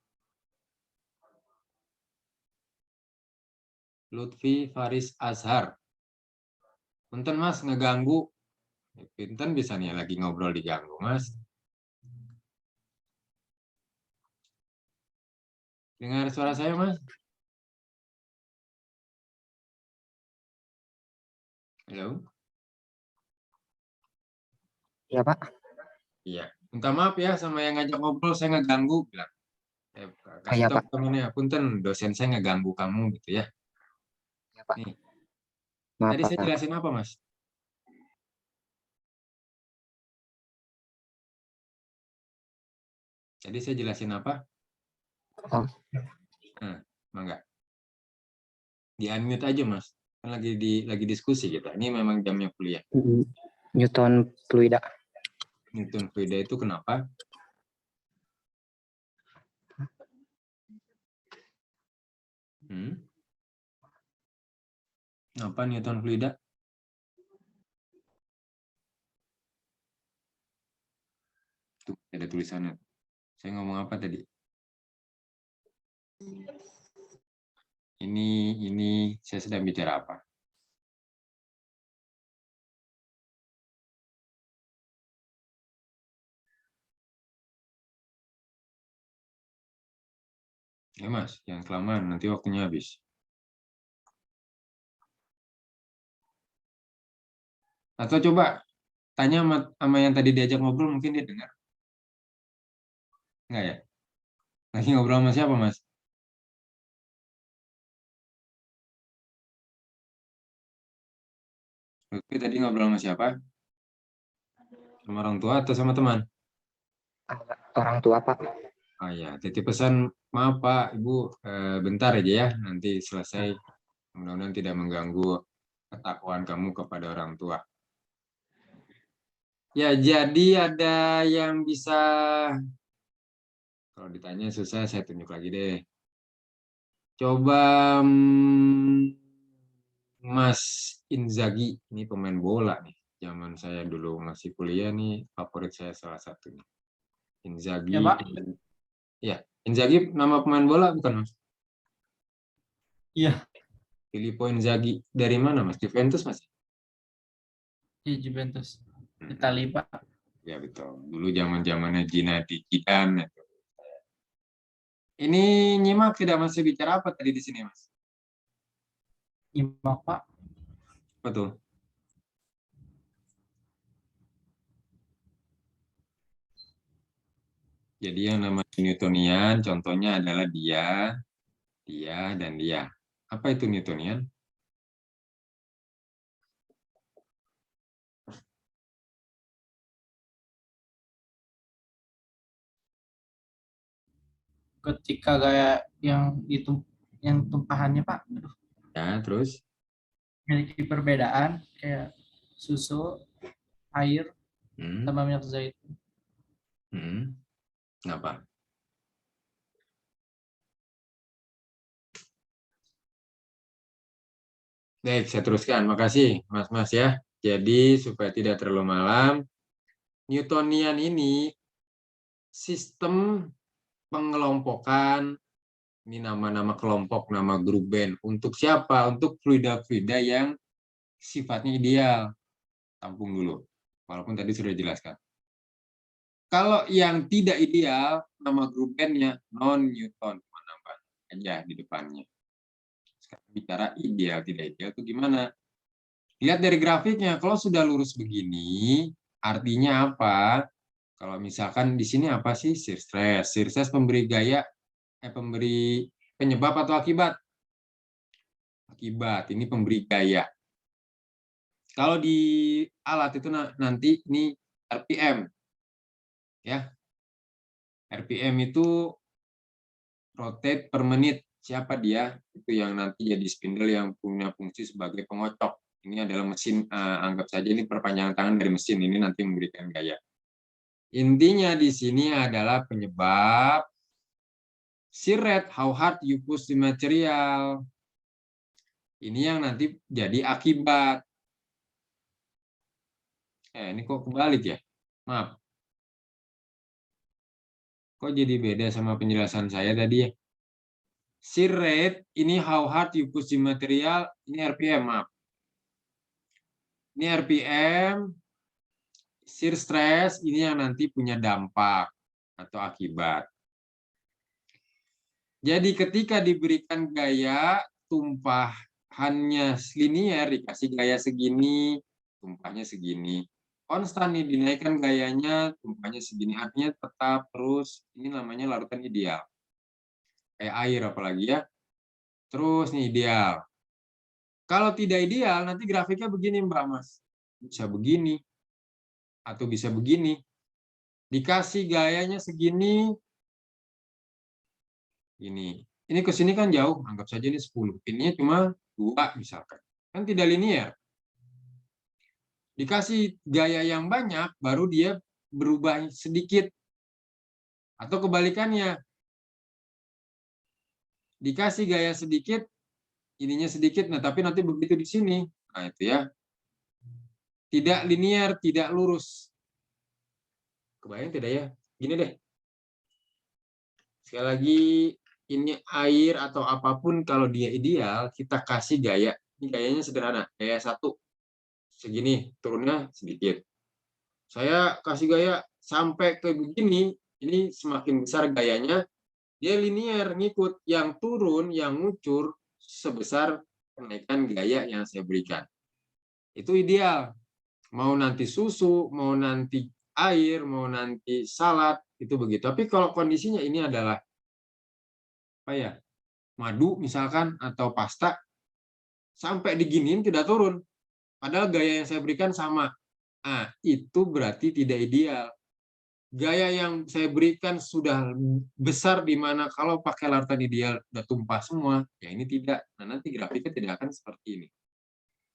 Lutfi Faris Azhar. Punten Mas, ngeganggu. Pinten bisa nih lagi ngobrol diganggu, Mas. Dengar suara saya, Mas? Halo? Iya, Pak. Iya. Minta maaf ya sama yang ngajak ngobrol, saya ngeganggu. Bilang. Kasih Iya, tahu Pak. temennya, punten dosen saya ngeganggu kamu gitu ya. Iya, Pak. Nih. Maaf, Tadi saya Pak. jelasin apa, Mas? Jadi saya jelasin apa? Oh. Nah, enggak. Di-unmute aja, Mas. Kan lagi diskusi kita. Ini memang jamnya kuliah. Newton fluida. Newton fluida itu kenapa? Apa Newton fluida? Tuh, ada tulisannya. Saya ngomong apa tadi? Ini saya sedang bicara apa? Ya Mas, jangan kelamaan, nanti waktunya habis. Atau coba tanya sama yang tadi diajak ngobrol, mungkin dia dengar. Enggak ya? Lagi ngobrol sama siapa, Mas? Oke, tadi ngobrol sama siapa? Sama orang tua atau sama teman? Orang tua, Pak. Oh ya, titip pesan, maaf Pak, Ibu, bentar aja ya, nanti selesai. Mudah-mudahan tidak mengganggu ketakwaan kamu kepada orang tua. Ya, jadi ada yang bisa, kalau ditanya susah, saya tunjuk lagi deh. Coba Mas Inzaghi, ini pemain bola nih. Zaman saya dulu masih kuliah nih, favorit saya salah satunya. Inzaghi. Ya, Pak. Ya, Inzaghi nama pemain bola bukan, Mas? Iya, Filippo Inzaghi. Dari mana, Mas? Juventus, Mas? di Juventus. Italia, Pak. Ya, betul. Dulu zaman-zamannya Zinedine Zidane. Ini nyimak tidak masih bicara apa tadi di sini, Mas? Nyimak, Pak. Betul. Jadi yang namanya Newtonian, contohnya adalah dia, dan dia. Apa itu Newtonian? Ketika gaya yang tumpahannya, Pak, Ya, terus? memiliki perbedaan kayak susu, air, Hmm. tambah minyak zaitun. Kenapa? Baik, saya teruskan. Makasih, Mas ya. Jadi, supaya tidak terlalu malam, Newtonian ini sistem pengelompokan, ini nama-nama kelompok, nama grup band. Untuk siapa? Untuk fluida-fluida yang sifatnya ideal. Tampung dulu, walaupun tadi sudah dijelaskan. Kalau yang tidak ideal, nama grup bandnya non-Newton. Menambah aja di depannya. Sekarang bicara ideal, tidak ideal itu gimana? Lihat dari grafiknya, kalau sudah lurus begini, artinya apa? Kalau misalkan di sini apa sih? Shear stress. Shear stress pemberi gaya, pemberi penyebab atau akibat? Akibat, ini pemberi gaya. Kalau di alat itu nanti ini RPM. Ya. RPM itu rotate per menit. Siapa dia? Itu yang nanti jadi spindle yang punya fungsi sebagai pengocok. Ini adalah mesin, anggap saja ini perpanjangan tangan dari mesin, ini nanti memberikan gaya. Intinya di sini adalah penyebab shear rate, how hard you push the material. Ini yang nanti jadi akibat. Ini kok kebalik ya? Maaf. Kok jadi beda sama penjelasan saya tadi ya? Shear rate, ini how hard you push the material, ini RPM, maaf. Ini RPM, shear stress, ini yang nanti punya dampak atau akibat. Jadi ketika diberikan gaya, tumpahannya linear, dikasih gaya segini, tumpahnya segini. Konstan nih, dinaikkan gayanya, tumpahnya segini. Artinya tetap terus, ini namanya larutan ideal. Kayak air apalagi ya. Terus nih ideal. Kalau tidak ideal, nanti grafiknya begini Mbak Mas. Bisa begini. Atau bisa begini. Dikasih gayanya segini. Ini ke sini kan jauh. Anggap saja ini 10. Ininya cuma 2 misalkan. Kan tidak linear. Dikasih gaya yang banyak, baru dia berubah sedikit. Atau kebalikannya. Dikasih gaya sedikit, ininya sedikit, nah tapi nanti begitu di sini. Nah itu ya. Tidak linear, tidak lurus. Kebayang tidak ya? Gini deh. Sekali lagi, ini air atau apapun kalau dia ideal, kita kasih gaya. Ini gayanya sederhana, gaya 1. Segini, turunnya sedikit. Saya kasih gaya sampai ke begini, ini semakin besar gayanya, dia linear, ngikut. Yang turun, yang ngucur, sebesar kenaikan gaya yang saya berikan. Itu ideal. Mau nanti susu, mau nanti air, mau nanti salad, itu begitu. Tapi kalau kondisinya ini adalah apa ya, madu misalkan, atau pasta, sampai diginiin tidak turun. Padahal gaya yang saya berikan sama. Nah, itu berarti tidak ideal. Gaya yang saya berikan sudah besar, di mana kalau pakai larutan ideal udah tumpah semua, ya ini tidak. Nah, nanti grafiknya tidak akan seperti ini.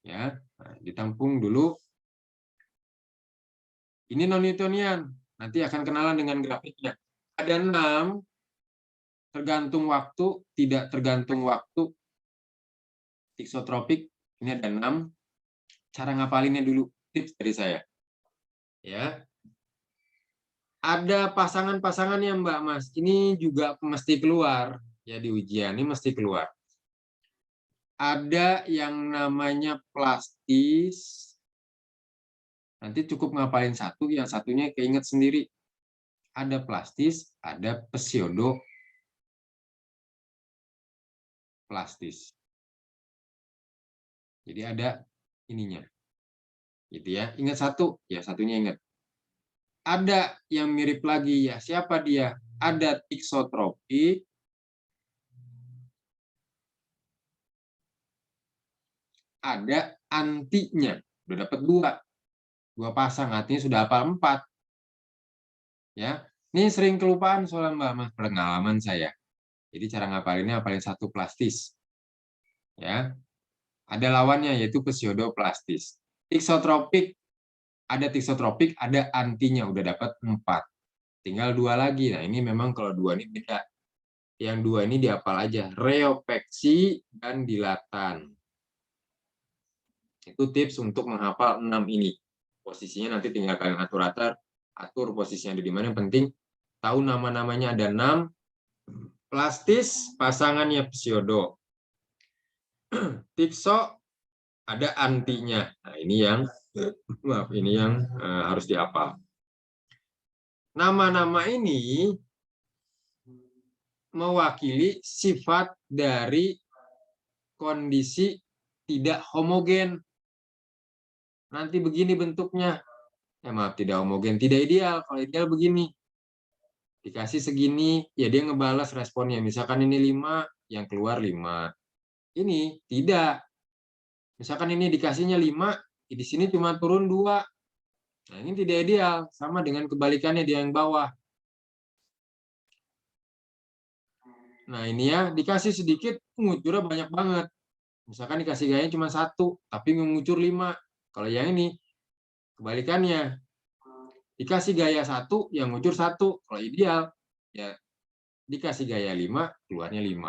Ya, nah, ditampung dulu. Ini non-Newtonian. Nanti akan kenalan dengan grafiknya. Ada 6, tergantung waktu, tidak tergantung waktu. Iksotropik, ini ada 6. Cara ngapalinnya dulu. tips dari saya. Ya. Ada pasangan-pasangannya Mbak Mas. Ini juga mesti keluar ya di ujian, ini mesti keluar. Ada yang namanya plastis. Nanti cukup ngapalin satu, yang satunya keinget sendiri. Ada plastis, ada pseudoplastis. Jadi ada ininya. Gitu ya. Ingat satu, ya satunya ingat. Ada yang mirip lagi ya. Siapa dia? Ada tiksotropik. Ada antinya. Udah dapat dua pasang, artinya sudah hafal 4. Ya, ini sering kelupaan soalnya Mbak Mas, pengalaman saya. Jadi cara ngapalinnya hafalin satu plastis. Ya, ada lawannya yaitu pseudoplastis. Tiksotropik, ada antinya, udah dapat 4. Tinggal 2 lagi. Nah ini memang kalau 2 ini beda. Yang 2 ini dihafal aja, reopeksi dan dilatan. Itu tips untuk menghafal 6 ini. Posisinya nanti tinggal kalian atur posisinya ada di mana. Yang penting tahu nama-namanya ada 6. Plastis pasangannya pseudo. Tikso ada antinya. Nah, ini yang harus dihafal. Nama-nama ini mewakili sifat dari kondisi tidak homogen. Nanti begini bentuknya. Maaf, tidak homogen, tidak ideal. Kalau ideal begini. Dikasih segini, ya dia ngebalas responnya. Misalkan ini 5, yang keluar 5. Ini tidak. Misalkan ini dikasihnya 5, di sini cuma turun 2. Nah, ini tidak ideal. Sama dengan kebalikannya di yang bawah. Nah, ini ya, dikasih sedikit, ngucurnya banyak banget. Misalkan dikasih gayanya cuma 1, tapi mengucur 5. Kalau yang ini, kebalikannya. Dikasih gaya 1, yang ngucur 1. Kalau ideal, ya dikasih gaya 5, keluarnya 5.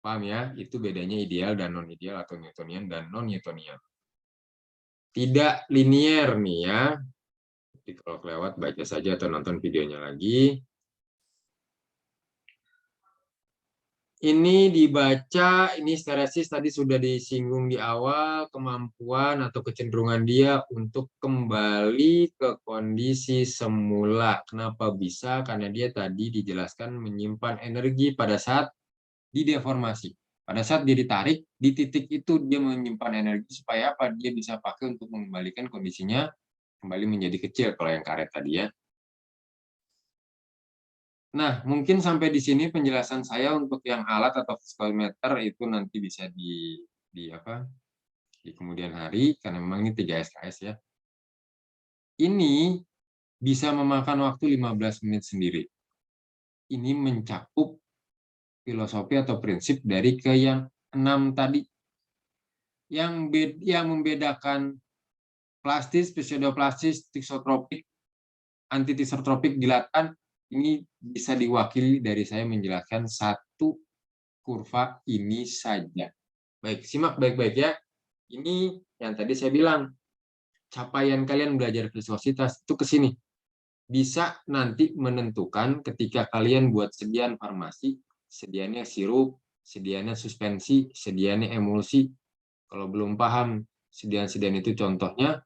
Paham ya? Itu bedanya ideal dan non-ideal atau Newtonian dan non-Newtonian. Tidak linier nih ya. Jadi kalau kelewat baca saja atau nonton videonya lagi. Ini dibaca, ini stereosis tadi sudah disinggung di awal, kemampuan atau kecenderungan dia untuk kembali ke kondisi semula. Kenapa bisa? Karena dia tadi dijelaskan menyimpan energi pada saat dideformasi. Pada saat dia ditarik, di titik itu dia menyimpan energi supaya apa? Dia bisa pakai untuk mengembalikan kondisinya kembali menjadi kecil kalau yang karet tadi ya. Nah, mungkin sampai di sini penjelasan saya untuk yang alat atau physicometer itu nanti bisa di kemudian hari karena memang ini 3 SKS ya. Ini bisa memakan waktu 15 menit sendiri. Ini mencakup filosofi atau prinsip dari ke yang 6 tadi. Yang membedakan plastis, pseudoplastis, tiksotropik, antitiksotropik, dilatan, ini bisa diwakili dari saya menjelaskan satu kurva ini saja. Baik, simak baik-baik ya. Ini yang tadi saya bilang, capaian kalian belajar viskuositas itu ke sini. Bisa nanti menentukan ketika kalian buat sediaan farmasi, sediaannya sirup, sediaannya suspensi, sediaannya emulsi. Kalau belum paham sediaan-sediaan itu contohnya,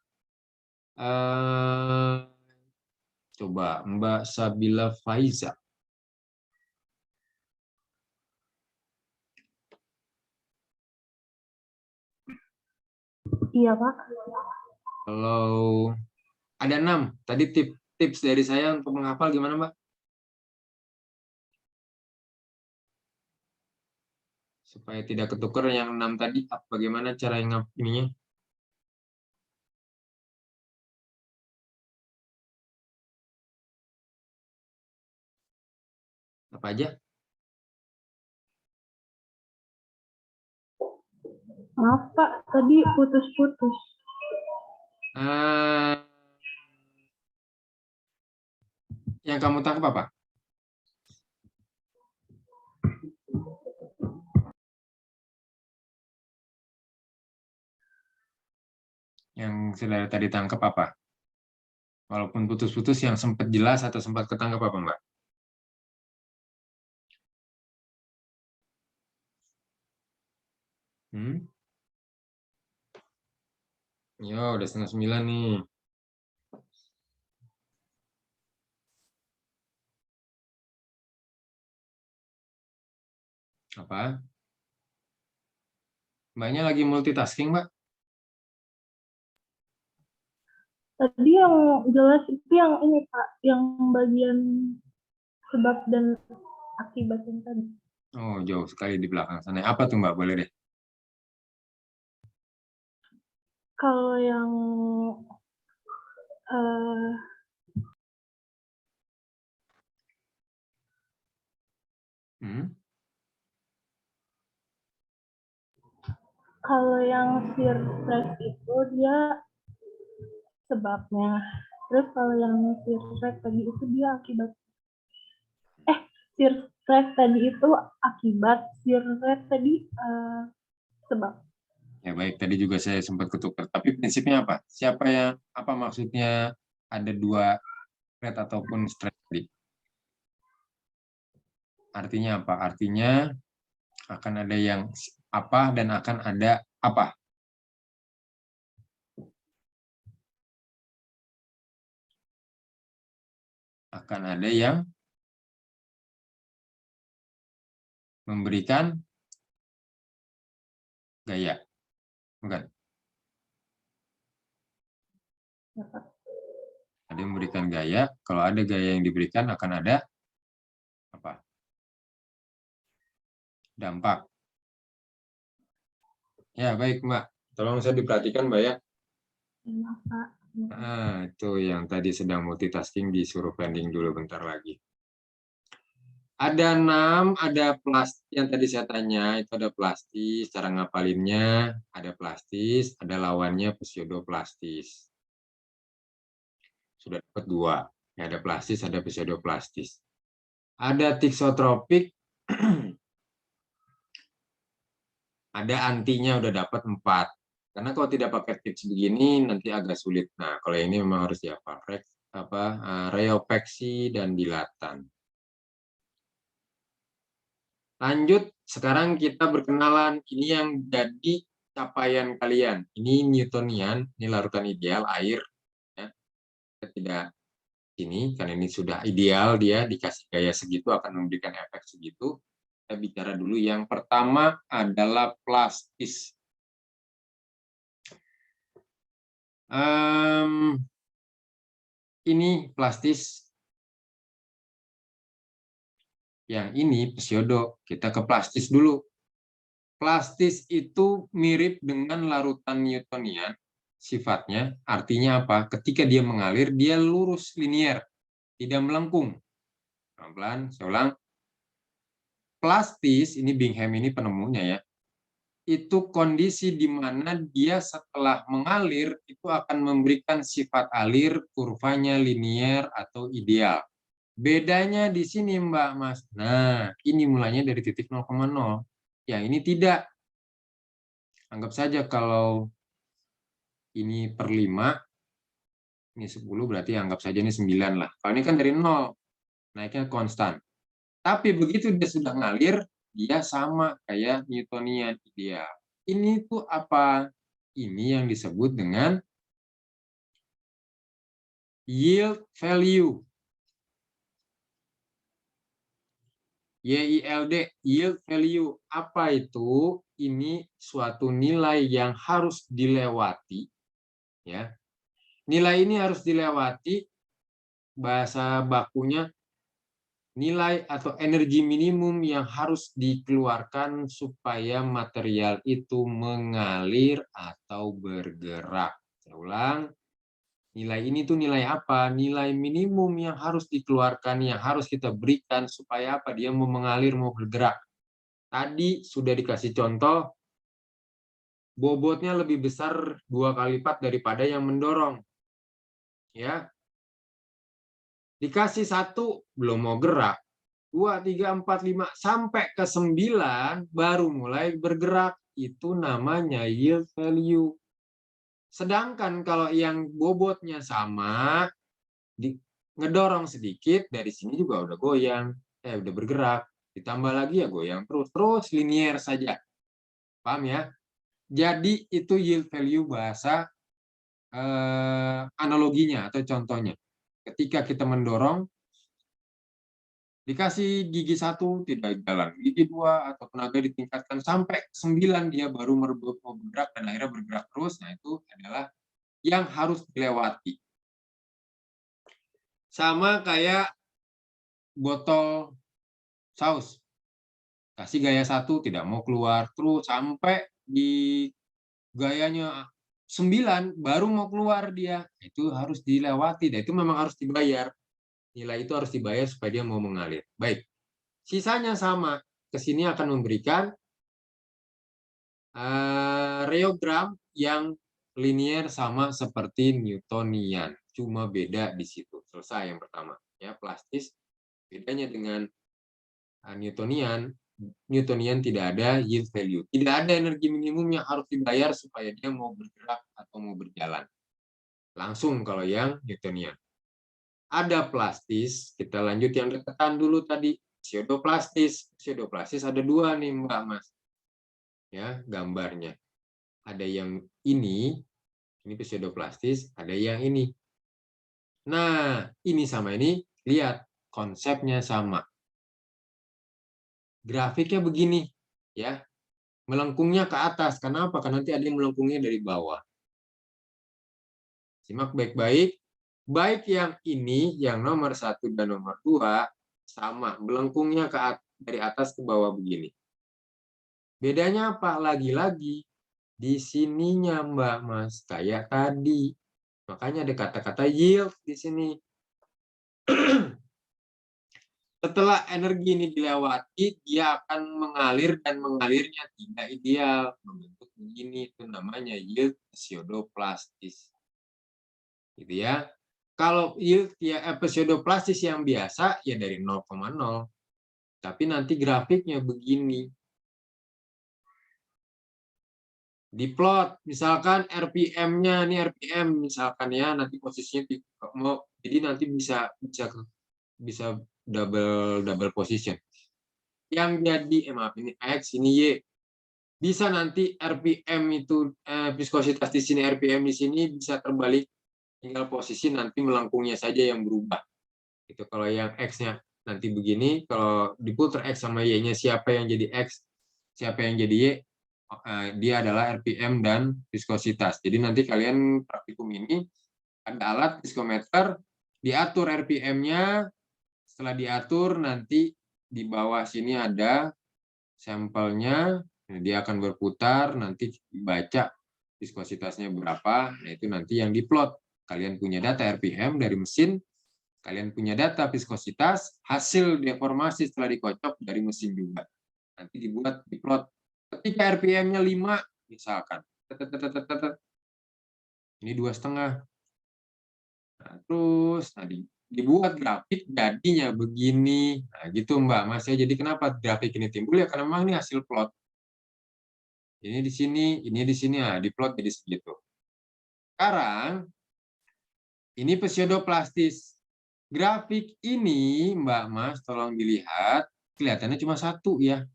coba Mbak Sabila Faiza. Iya, Pak. Kalau ada 6, tadi tips dari saya untuk menghafal gimana, Mbak? Supaya tidak ketukar yang 6 tadi, bagaimana cara yang ininya? Apa aja? Maaf, Pak. Tadi putus-putus. Yang kamu tangkap apa? Yang saudara tadi tangkap apa? Walaupun putus-putus, yang sempat jelas atau sempat ketangkap apa, Mbak? Ya, udah 8:30 nih. Apa? Mbaknya lagi multitasking, Mbak? Tadi yang jelas itu yang ini Pak, yang bagian sebab dan akibat yang tadi. Oh, jauh sekali di belakang sana. Apa tuh, Mbak? Boleh deh. Kalau yang eh, kalau yang shear stress itu dia sebabnya. Terus kalau yang shear stress tadi itu dia akibat. Shear stress tadi itu akibat, shear stress tadi sebab. Ya baik, tadi juga saya sempat ketukar. Tapi prinsipnya apa? Apa maksudnya ada 2 thread ataupun stress tadi? Artinya apa? Artinya akan ada yang apa dan akan ada apa? Akan ada yang memberikan gaya. Bukan? Ada yang memberikan gaya. Kalau ada gaya yang diberikan akan ada apa? Dampak. Ya, baik, Mbak. Tolong saya diperhatikan, Mbak, ya. Nah, itu yang tadi sedang multitasking, disuruh pending dulu bentar lagi. Ada 6, ada plastis yang tadi saya tanya, itu ada plastis, cara ngapalinnya, ada plastis, ada lawannya pseudoplastis. Sudah dapat 2, ya, ada plastis, ada pseudoplastis. Ada thixotropik, ada antinya udah dapat 4. Karena kalau tidak pakai tips begini nanti agak sulit. Nah, kalau ini memang harus dihafal, reopeksi dan dilatan. Lanjut, sekarang kita berkenalan. Ini yang jadi capaian kalian. Ini Newtonian, ini larutan ideal air. Ya. Kita tidak ini, karena ini sudah ideal, dia dikasih gaya segitu akan memberikan efek segitu. Kita bicara dulu yang pertama adalah plastis. Ini plastis. Yang ini pseudo. Kita ke plastis dulu. Plastis itu mirip dengan larutan Newtonian sifatnya. Artinya apa? Ketika dia mengalir, dia lurus linear, tidak melengkung. Pelan-pelan, saya ulang. Plastis, ini Bingham ini penemunya ya, itu kondisi di mana dia setelah mengalir itu akan memberikan sifat alir, kurvanya linear atau ideal. Bedanya di sini Mbak Mas. Nah, ini mulanya dari titik 0,0. Yang ini tidak. Anggap saja kalau ini per 5, ini 10 berarti anggap saja ini 9 lah. Kalau ini kan dari 0, naiknya konstan. Tapi begitu dia sudah ngalir, dia sama kayak Newtonian ideal. Ini tuh apa? Ini yang disebut dengan yield value. YILD, yield value. Apa itu? Ini suatu nilai yang harus dilewati. Ya. Nilai ini harus dilewati, bahasa bakunya, nilai atau energi minimum yang harus dikeluarkan supaya material itu mengalir atau bergerak. Saya ulang, nilai ini tuh nilai apa? Nilai minimum yang harus dikeluarkan, yang harus kita berikan supaya apa? Dia mau mengalir, mau bergerak. Tadi sudah dikasih contoh, bobotnya lebih besar 2 kali lipat daripada yang mendorong. Ya. Dikasih 1, belum mau gerak. 2, 3, 4, 5, sampai ke 9, baru mulai bergerak. Itu namanya yield value. Sedangkan kalau yang bobotnya sama, ngedorong sedikit, dari sini juga udah goyang, udah bergerak. Ditambah lagi ya goyang terus linier saja. Paham ya? Jadi itu yield value bahasa analoginya atau contohnya. Ketika kita mendorong, dikasih gigi 1 tidak jalan, gigi 2 atau tenaga ditingkatkan sampai 9 dia baru mau bergerak dan akhirnya bergerak terus. Nah, itu adalah yang harus dilewati. Sama kayak botol saus. Kasih gaya 1 tidak mau keluar terus sampai di gayanya 9 baru mau keluar dia. Itu harus dilewati dan itu memang harus dibayar. Nilai itu harus dibayar supaya dia mau mengalir. Baik, sisanya sama. Ke sini akan memberikan reogram yang linier sama seperti Newtonian. Cuma beda di situ. Selesai yang pertama. Ya, plastis. Bedanya dengan Newtonian tidak ada yield value. Tidak ada energi minimum yang harus dibayar supaya dia mau bergerak atau mau berjalan. Langsung kalau yang Newtonian. Ada plastis, kita lanjut yang dekatan dulu tadi, pseudoplastis. Pseudoplastis ada 2 nih Mbak Mas. Ya, gambarnya. Ada yang ini pseudoplastis, ada yang ini. Nah, ini sama ini, lihat konsepnya sama. Grafiknya begini, ya. Melengkungnya ke atas. Kenapa? Karena nanti ada yang melengkungnya dari bawah. Simak baik-baik. Baik yang ini, yang nomor 1 dan nomor 2, sama. Melengkungnya dari atas ke bawah begini. Bedanya apa? Lagi-lagi, di sininya Mbak Mas, kayak tadi. Makanya ada kata-kata yield di sini. Setelah energi ini dilewati, dia akan mengalir dan mengalirnya tidak ideal. Membentuk begini, itu namanya yield pseudoplastis. Gitu ya. Kalau yield ya pseudoplastis yang biasa ya dari 0,0. Tapi nanti grafiknya begini. Diplot misalkan RPM-nya, ini RPM misalkan ya, nanti posisinya mau jadi nanti bisa double position. Yang jadi maaf ini X, ini Y. Bisa nanti RPM itu viskositas di sini, RPM di sini bisa terbalik. Tinggal posisi nanti melengkungnya saja yang berubah. Itu kalau yang X-nya nanti begini, kalau diputar X sama Y-nya siapa yang jadi X, siapa yang jadi Y, dia adalah RPM dan viskositas. Jadi nanti kalian praktikum ini ada alat viskometer, diatur RPM-nya, setelah diatur nanti di bawah sini ada sampelnya, dia akan berputar, nanti baca viskositasnya berapa, nah itu nanti yang diplot. Kalian punya data RPM dari mesin, kalian punya data viskositas, hasil deformasi setelah dikocok dari mesin juga. Nanti dibuat diplot. Ketika RPM-nya 5, misalkan. Ini 2,5. Nah, terus dibuat grafik jadinya begini. Nah, gitu Mbak Mas ya. Jadi kenapa grafik ini timbul ya? Karena memang ini hasil plot. Ini di sini, ini di sini. Nah, diplot jadi segitu. Sekarang ini pseudoplastis. Grafik ini, Mbak Mas, tolong dilihat, kelihatannya cuma 1 ya,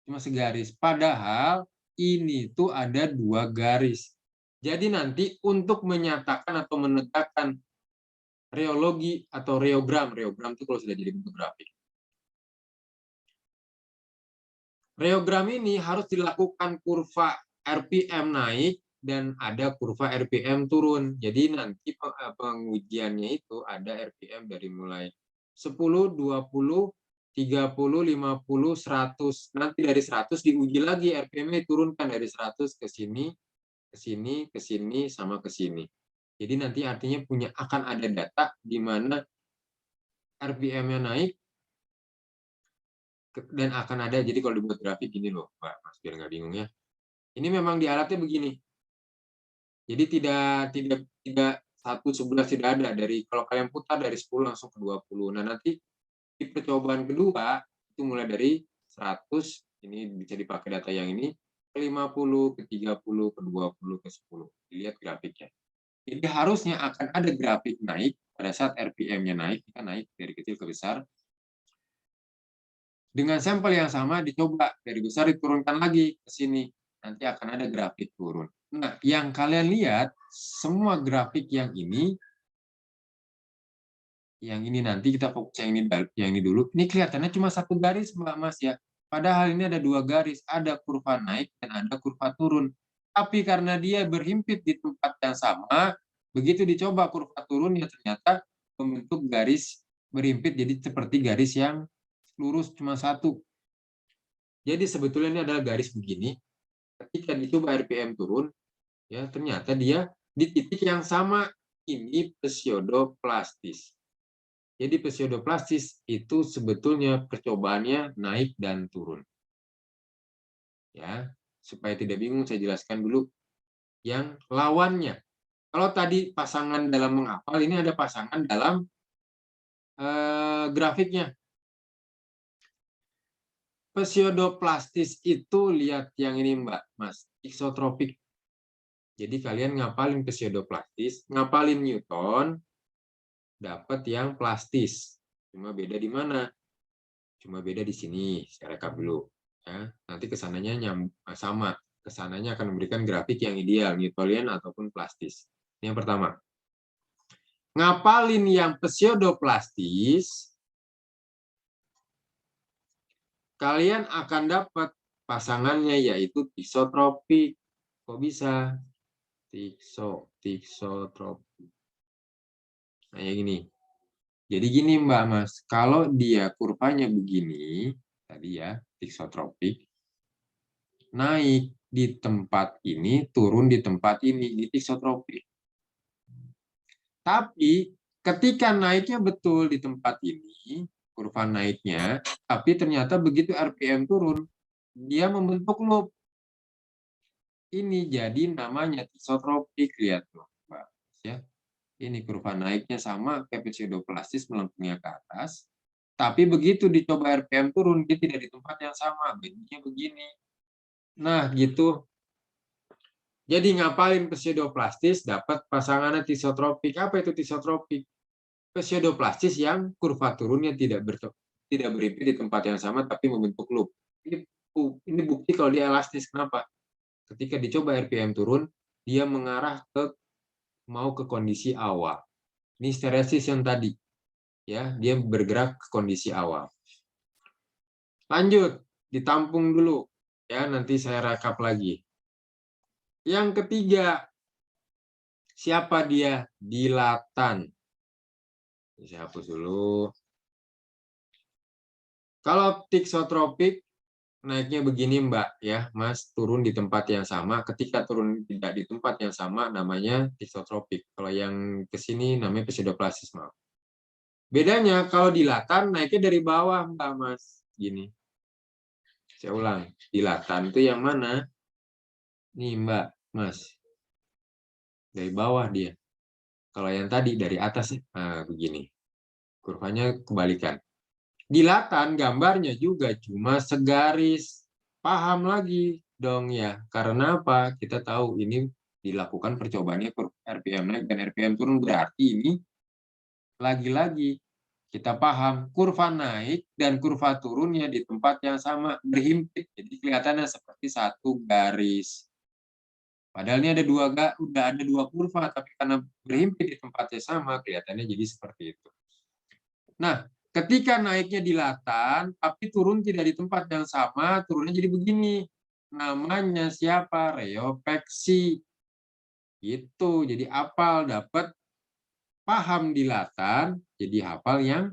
cuma segaris. Padahal ini tuh ada 2 garis. Jadi nanti untuk menyatakan atau menegakkan reologi atau reogram itu kalau sudah jadi bentuk grafik. Reogram ini harus dilakukan kurva RPM naik dan ada kurva RPM turun. Jadi nanti pengujiannya itu ada RPM dari mulai 10, 20, 30, 50, 100. Nanti dari 100 diuji lagi RPM-nya diturunkan dari 100 ke sini, ke sini, ke sini, sama ke sini. Jadi nanti artinya akan ada data di mana RPM-nya naik dan akan ada, jadi kalau dibuat grafik gini loh, Pak Mas, biar nggak bingung ya. Ini memang di alatnya begini. Jadi tidak 1/11 tidak ada, dari kalau kalian putar dari 10 langsung ke 20. Nah, nanti di percobaan kedua itu mulai dari 100, ini bisa dipakai data yang ini, ke 50, ke 30, ke 20, ke 10. Dilihat grafiknya. Jadi harusnya akan ada grafik naik pada saat RPM-nya naik, kita naik dari kecil ke besar. Dengan sampel yang sama dicoba dari besar diturunkan lagi ke sini. Nanti akan ada grafik turun. Nah, yang kalian lihat, semua grafik yang ini nanti kita fokus yang ini dulu. Ini kelihatannya cuma satu garis, Mbak Mas ya. Padahal ini ada dua garis, ada kurva naik dan ada kurva turun. Tapi karena dia berhimpit di tempat yang sama, begitu dicoba kurva turun, ya ternyata membentuk garis berhimpit jadi seperti garis yang lurus cuma satu. Jadi sebetulnya ini adalah garis begini. Ketika dicoba RPM turun, ya ternyata dia di titik yang sama. Ini pseudoplastis. Jadi pseudoplastis itu sebetulnya percobaannya naik dan turun. Ya, supaya tidak bingung saya jelaskan dulu yang lawannya. Kalau tadi pasangan dalam menghafal, ini ada pasangan dalam grafiknya. Pseudoplastis itu lihat yang ini Mbak Mas, isotropik. Jadi kalian ngapalin pseudoplastis, ngapalin Newton, dapat yang plastis. Cuma beda di mana? Cuma beda di sini. Saya rekap dulu. Ya, nanti kesananya sama. Kesananya akan memberikan grafik yang ideal, Newtonian ataupun plastis. Ini yang pertama. Ngapalin yang pseudoplastis, kalian akan dapat pasangannya yaitu tisotropik. Kok bisa? Tisotropik. Nah, yang ini. Jadi gini Mbak Mas, kalau dia kurvanya begini, tadi ya, tisotropik, naik di tempat ini, turun di tempat ini, di tisotropik. Tapi ketika naiknya betul di tempat ini, kurva naiknya, tapi ternyata begitu RPM turun, dia membentuk loop. Ini jadi namanya tisotropik, lihat tuh, Mbak. Ya. Ini kurva naiknya sama kayak pseudoplastis melengkungnya ke atas, tapi begitu dicoba RPM turun, dia tidak di tempat yang sama, bentuknya begini. Nah, gitu. Jadi ngapalin pseudoplastis, dapat pasangannya tisotropik. Apa itu tisotropik? Pseudoplastis yang kurva turunnya tidak berhimpit di tempat yang sama, tapi membentuk loop. Ini bukti kalau dia elastis. Kenapa? Ketika dicoba RPM turun, dia mengarah mau ke kondisi awal. Ini stereosis yang tadi. Ya, dia bergerak ke kondisi awal. Lanjut, ditampung dulu. Ya, nanti saya rekap lagi. Yang ketiga, siapa dia? Dilatan. Saya hapus dulu. Kalau tisotropik, naiknya begini Mbak, ya Mas, turun di tempat yang sama. Ketika turun tidak di tempat yang sama, namanya tisotropik. Kalau yang ke sini namanya pseudoplastis, maaf. Bedanya kalau dilatan naiknya dari bawah Mbak Mas, gini. Saya ulang, dilatan itu yang mana? Nih Mbak, Mas. Dari bawah dia. Kalau yang tadi dari atas, nah, begini. Kurvanya kebalikan. Dilatan gambarnya juga cuma segaris. Paham lagi dong ya. Karena apa? Kita tahu ini dilakukan percobaannya RPM naik dan RPM turun. Berarti ini lagi-lagi kita paham kurva naik dan kurva turunnya di tempat yang sama berhimpit. Jadi kelihatannya seperti satu garis. Padahal ini udah ada dua kurva, tapi karena berhimpit di tempatnya sama, kelihatannya jadi seperti itu. Nah, ketika naiknya dilatan, tapi turun tidak di tempat yang sama, turunnya jadi begini. Namanya siapa? Reopeksi. Gitu. Jadi hafal, dapat paham dilatan, jadi hafal yang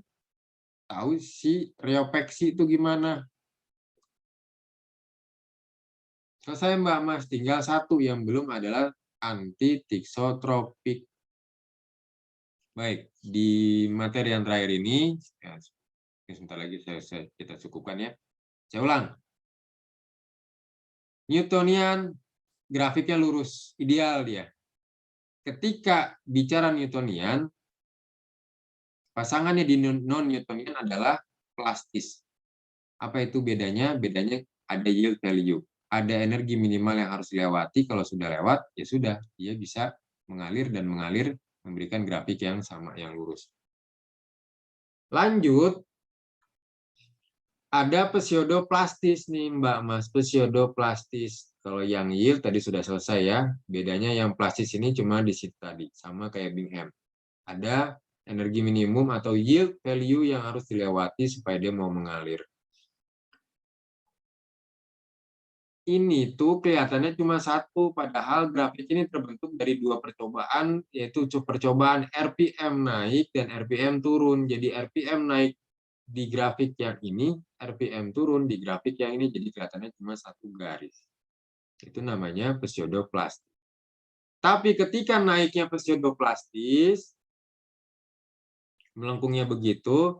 tahu si reopeksi itu gimana. Selesai Mbak Mas, tinggal satu yang belum adalah anti-tisotropik. Baik, di materi yang terakhir ini, ya, sebentar lagi kita cukupkan ya. Saya ulang. Newtonian grafiknya lurus, ideal dia. Ketika bicara Newtonian, pasangannya di non-Newtonian adalah plastis. Apa itu bedanya? Bedanya ada yield value. ada energi minimal yang harus dilewati. Kalau sudah lewat, ya sudah, dia bisa mengalir dan mengalir, memberikan grafik yang sama, yang lurus. Lanjut, ada pseudoplastis nih Mbak Mas, pseudoplastis. Kalau yang yield tadi sudah selesai ya, bedanya yang plastis ini cuma di situ tadi, sama kayak Bingham. Ada energi minimum atau yield value yang harus dilewati supaya dia mau mengalir. Ini tuh kelihatannya cuma satu, padahal grafik ini terbentuk dari dua percobaan, yaitu percobaan RPM naik dan RPM turun. Jadi RPM naik di grafik yang ini, RPM turun di grafik yang ini, jadi kelihatannya cuma satu garis. Itu namanya pseudoplastis. Tapi ketika naiknya pseudoplastis, melengkungnya begitu,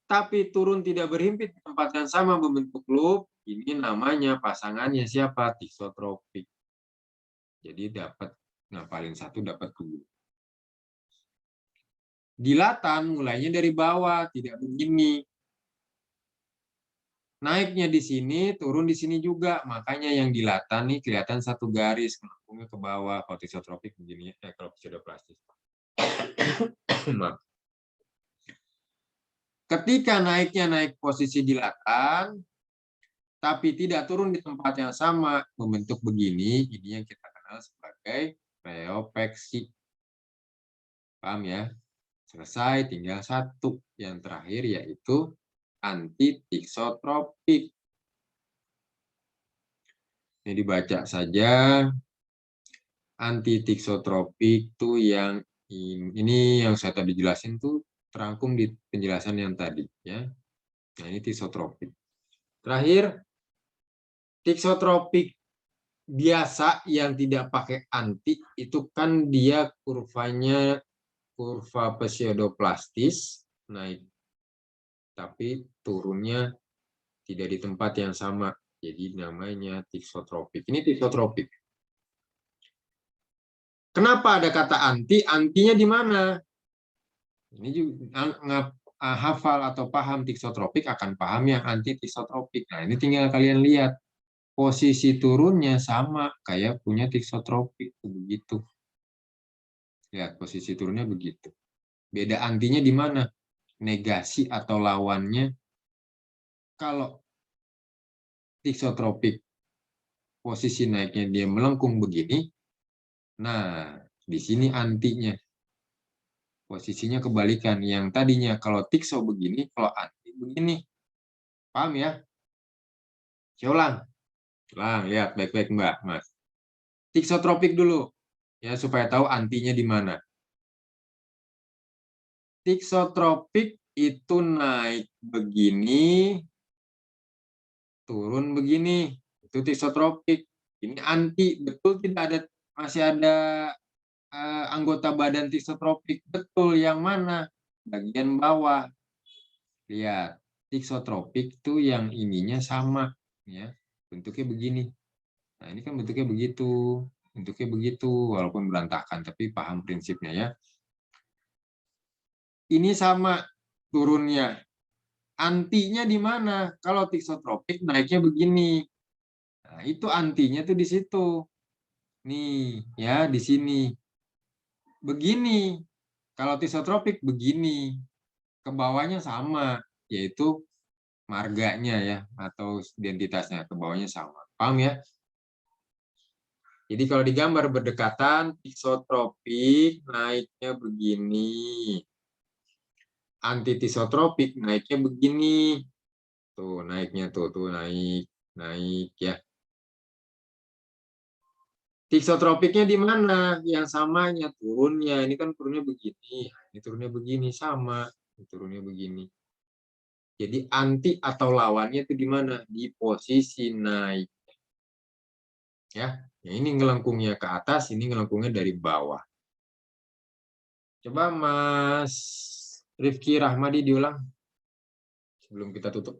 tapi turun tidak berhimpit di tempat yang sama membentuk loop, ini namanya pasangannya siapa? Tisotropik. Jadi dapat ngapalin satu dapat dua. Dilatan mulainya dari bawah, tidak begini. Naiknya di sini, turun di sini juga. Makanya yang dilatan nih kelihatan satu garis, melengkungnya ke bawah. Kalau tisotropik begini, kalau pseudoplastis. Ketika naiknya naik posisi dilatan, tapi tidak turun di tempat yang sama, membentuk begini, ini yang kita kenal sebagai pleopeksi. Paham ya? Selesai, tinggal satu. Yang terakhir yaitu antitisotropik. Ini dibaca saja. Antitisotropik itu yang ini yang saya tadi jelasin tuh terangkum di penjelasan yang tadi ya. Nah, ini tisotropik. Terakhir, tisotropik biasa yang tidak pakai anti itu kan dia kurvanya kurva pseudoplastis naik, tapi turunnya tidak di tempat yang sama, jadi namanya tisotropik. Ini tisotropik. Kenapa ada kata anti? Antinya di mana? Ini juga hafal atau paham tisotropik akan paham yang anti tisotropik. Nah, ini tinggal kalian lihat. Posisi turunnya sama kayak punya tisotropik begitu. Lihat posisi turunnya begitu. Beda antinya di mana? Negasi atau lawannya. Kalau tisotropik posisi naiknya dia melengkung begini. Nah, di sini antinya. Posisinya kebalikan. Yang tadinya kalau tikso begini, kalau anti begini. Paham ya? Saya ulang. Lihat baik-baik Mbak, Mas. Tisotropik dulu, ya supaya tahu antinya di mana. Tisotropik itu naik begini, turun begini. Itu tisotropik. Ini anti, betul tidak ada, masih ada anggota badan tisotropik. Betul, yang mana? Bagian bawah. Lihat, tisotropik itu yang ininya sama, ya. Bentuknya begini. Nah, ini kan bentuknya begitu. Bentuknya begitu, walaupun berantakan, tapi paham prinsipnya ya. Ini sama turunnya. Antinya di mana? Kalau tisotropik naiknya begini. Nah, itu antinya tuh di situ. Nih, ya, di sini. Begini. Kalau tisotropik begini. Ke bawahnya sama, yaitu marganya ya, atau identitasnya ke bawahnya sama. Paham ya? Jadi kalau digambar berdekatan, tisotropik naiknya begini. Antitisotropik naiknya begini. Tuh, naiknya tuh naik ya. Tisotropiknya di mana? Yang samanya turunnya. Ini kan turunnya begini. Ini turunnya begini sama. Ini turunnya begini. Jadi anti atau lawannya itu di mana? Di posisi naik. Ya. Ya, ini ngelengkungnya ke atas, ini ngelengkungnya dari bawah. Coba Mas Rifki Rahmadi diulang sebelum kita tutup.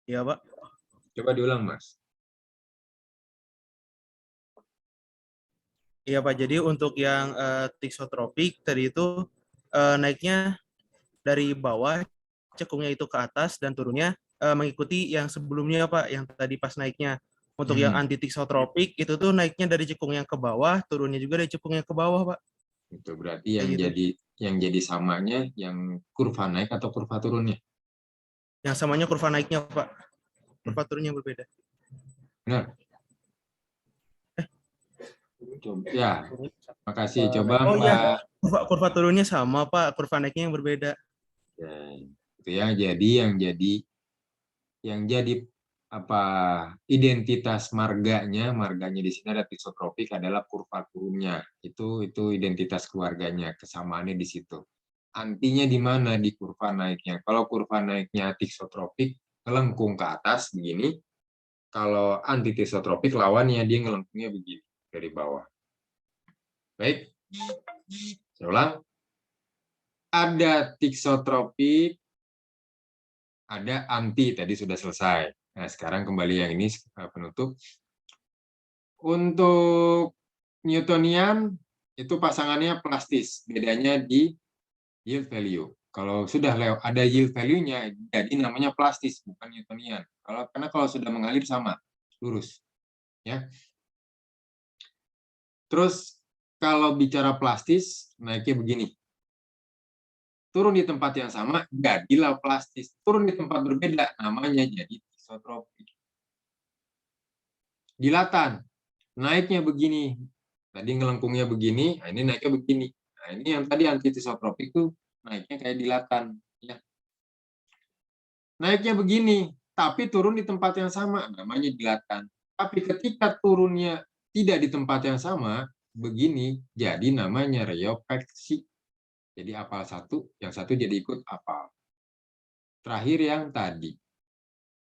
Iya, Pak. Coba diulang, Mas. Iya, Pak. Jadi untuk yang tisotropik tadi itu naiknya dari bawah, cekungnya itu ke atas, dan turunnya mengikuti yang sebelumnya Pak, yang tadi pas naiknya. Untuk yang anti tisotropik itu tuh naiknya dari cekung yang ke bawah, turunnya juga dari cekung yang ke bawah Pak. Itu berarti yang Kayak jadi samanya yang kurva naik atau kurva turunnya? Yang samanya kurva naiknya Pak, kurva turunnya berbeda. Benar. Ya, makasih. Coba Oh Mbak. iya, kurva turunnya sama Pak, kurva naiknya yang berbeda. Ya, itu ya. Jadi yang jadi apa identitas marganya di sini ada tisotropik adalah kurva turunnya. Itu identitas keluarganya, kesamaannya di situ. Antinya di mana? Di kurva naiknya. Kalau kurva naiknya tisotropik ngelengkung ke atas begini. Kalau anti tisotropik lawannya dia ngelengkungnya begini dari bawah. Baik, saya ulang. Ada tisotropik, ada anti, tadi sudah selesai. Nah, sekarang kembali yang ini penutup. Untuk Newtonian, itu pasangannya plastis. Bedanya di yield value. Kalau sudah ada yield value-nya, jadi namanya plastis, bukan Newtonian. Karena kalau sudah mengalir sama, lurus. Ya. Terus, kalau bicara plastis, naiknya begini. Turun di tempat yang sama, jadilah plastis. Turun di tempat berbeda, namanya jadi tisotropik. Dilatan, naiknya begini. Tadi ngelengkungnya begini, nah ini naiknya begini. Nah ini yang tadi anti tisotropik itu naiknya kayak dilatan. Ya. Naiknya begini, tapi turun di tempat yang sama, namanya dilatan. Tapi ketika turunnya tidak di tempat yang sama, begini, jadi namanya reopeksi. Jadi apal satu, yang satu jadi ikut apal. Terakhir yang tadi,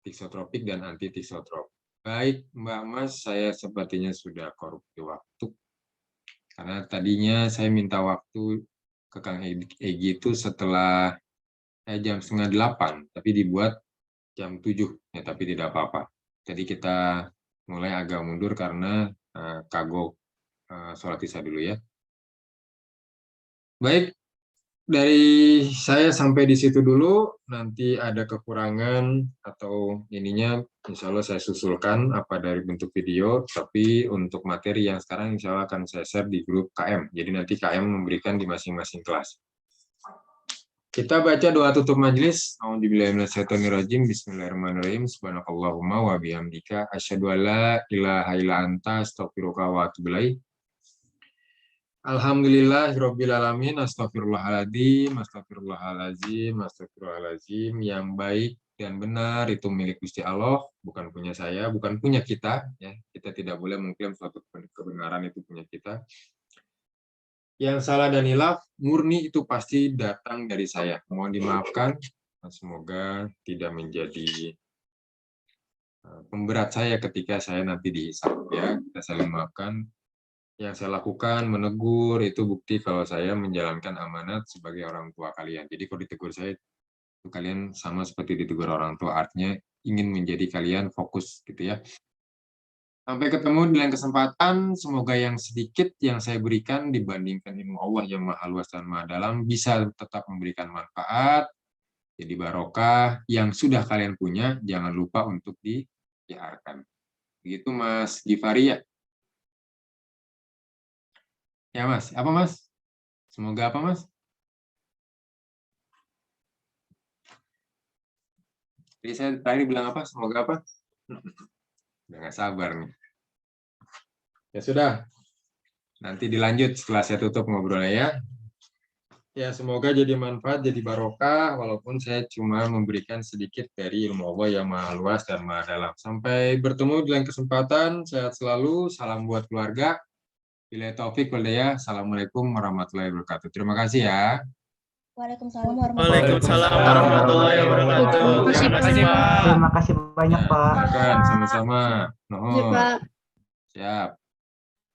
tisotropik dan anti tisotropik. Baik, Mbak Mas, saya sepertinya sudah korupsi waktu. Karena tadinya saya minta waktu ke Kang Egy itu setelah jam 7:30, tapi dibuat jam 7, ya, tapi tidak apa-apa. Jadi kita mulai agak mundur karena kagok sholat isya dulu ya. Baik, dari saya sampai di situ dulu. Nanti ada kekurangan atau ininya, insya Allah saya susulkan apa dari bentuk video. Tapi untuk materi yang sekarang insya Allah akan saya share di grup KM. Jadi nanti KM memberikan di masing-masing kelas. Kita baca doa tutup majelis. A'udzubillahiminasyaitonirrajim. Bismillahirrahmanirrahim. Subhanakallahumma wa bihamdika asyhadu alla ilaha illa anta astaghfiruka wa atubu ilaik. Alhamdulillahirabbil alamin. Astagfirullahaladzim, astagfirullahaladzim, astagfirullahaladzim. Yang baik dan benar itu milik Gusti Allah, bukan punya saya, bukan punya kita. Ya, kita tidak boleh mengklaim suatu kebenaran itu punya kita. Yang salah dan hilaf murni itu pasti datang dari saya. Mohon dimaafkan. Semoga tidak menjadi pemberat saya ketika saya nanti dihisab. Ya, kita saling maafkan. Yang saya lakukan, menegur, itu bukti kalau saya menjalankan amanat sebagai orang tua kalian. Jadi kalau ditegur saya, itu kalian sama seperti ditegur orang tua, artinya ingin menjadi kalian fokus gitu ya. Sampai ketemu di lain kesempatan, semoga yang sedikit yang saya berikan dibandingkan ilmu Allah yang maha luas dan maha dalam, bisa tetap memberikan manfaat, jadi barokah, yang sudah kalian punya, jangan lupa untuk disiarkan. Begitu Mas Gifari ya? Ya Mas, apa Mas? Semoga apa Mas? Jadi saya terakhir bilang apa? Semoga apa? Udah nggak sabar nih. Ya sudah, nanti dilanjut setelah saya tutup ngobrolnya ya. Ya semoga jadi manfaat, jadi barokah, walaupun saya cuma memberikan sedikit dari ilmu Allah yang maha luas dan maha dalam. Sampai bertemu di lain kesempatan, sehat selalu, salam buat keluarga. Bila taufik wal hidayah. Assalamualaikum warahmatullahi wabarakatuh. Terima kasih ya. Waalaikumsalam warahmatullahi wabarakatuh. Terima kasih banyak Pak. Sama-sama. Ya, Pak. Siap.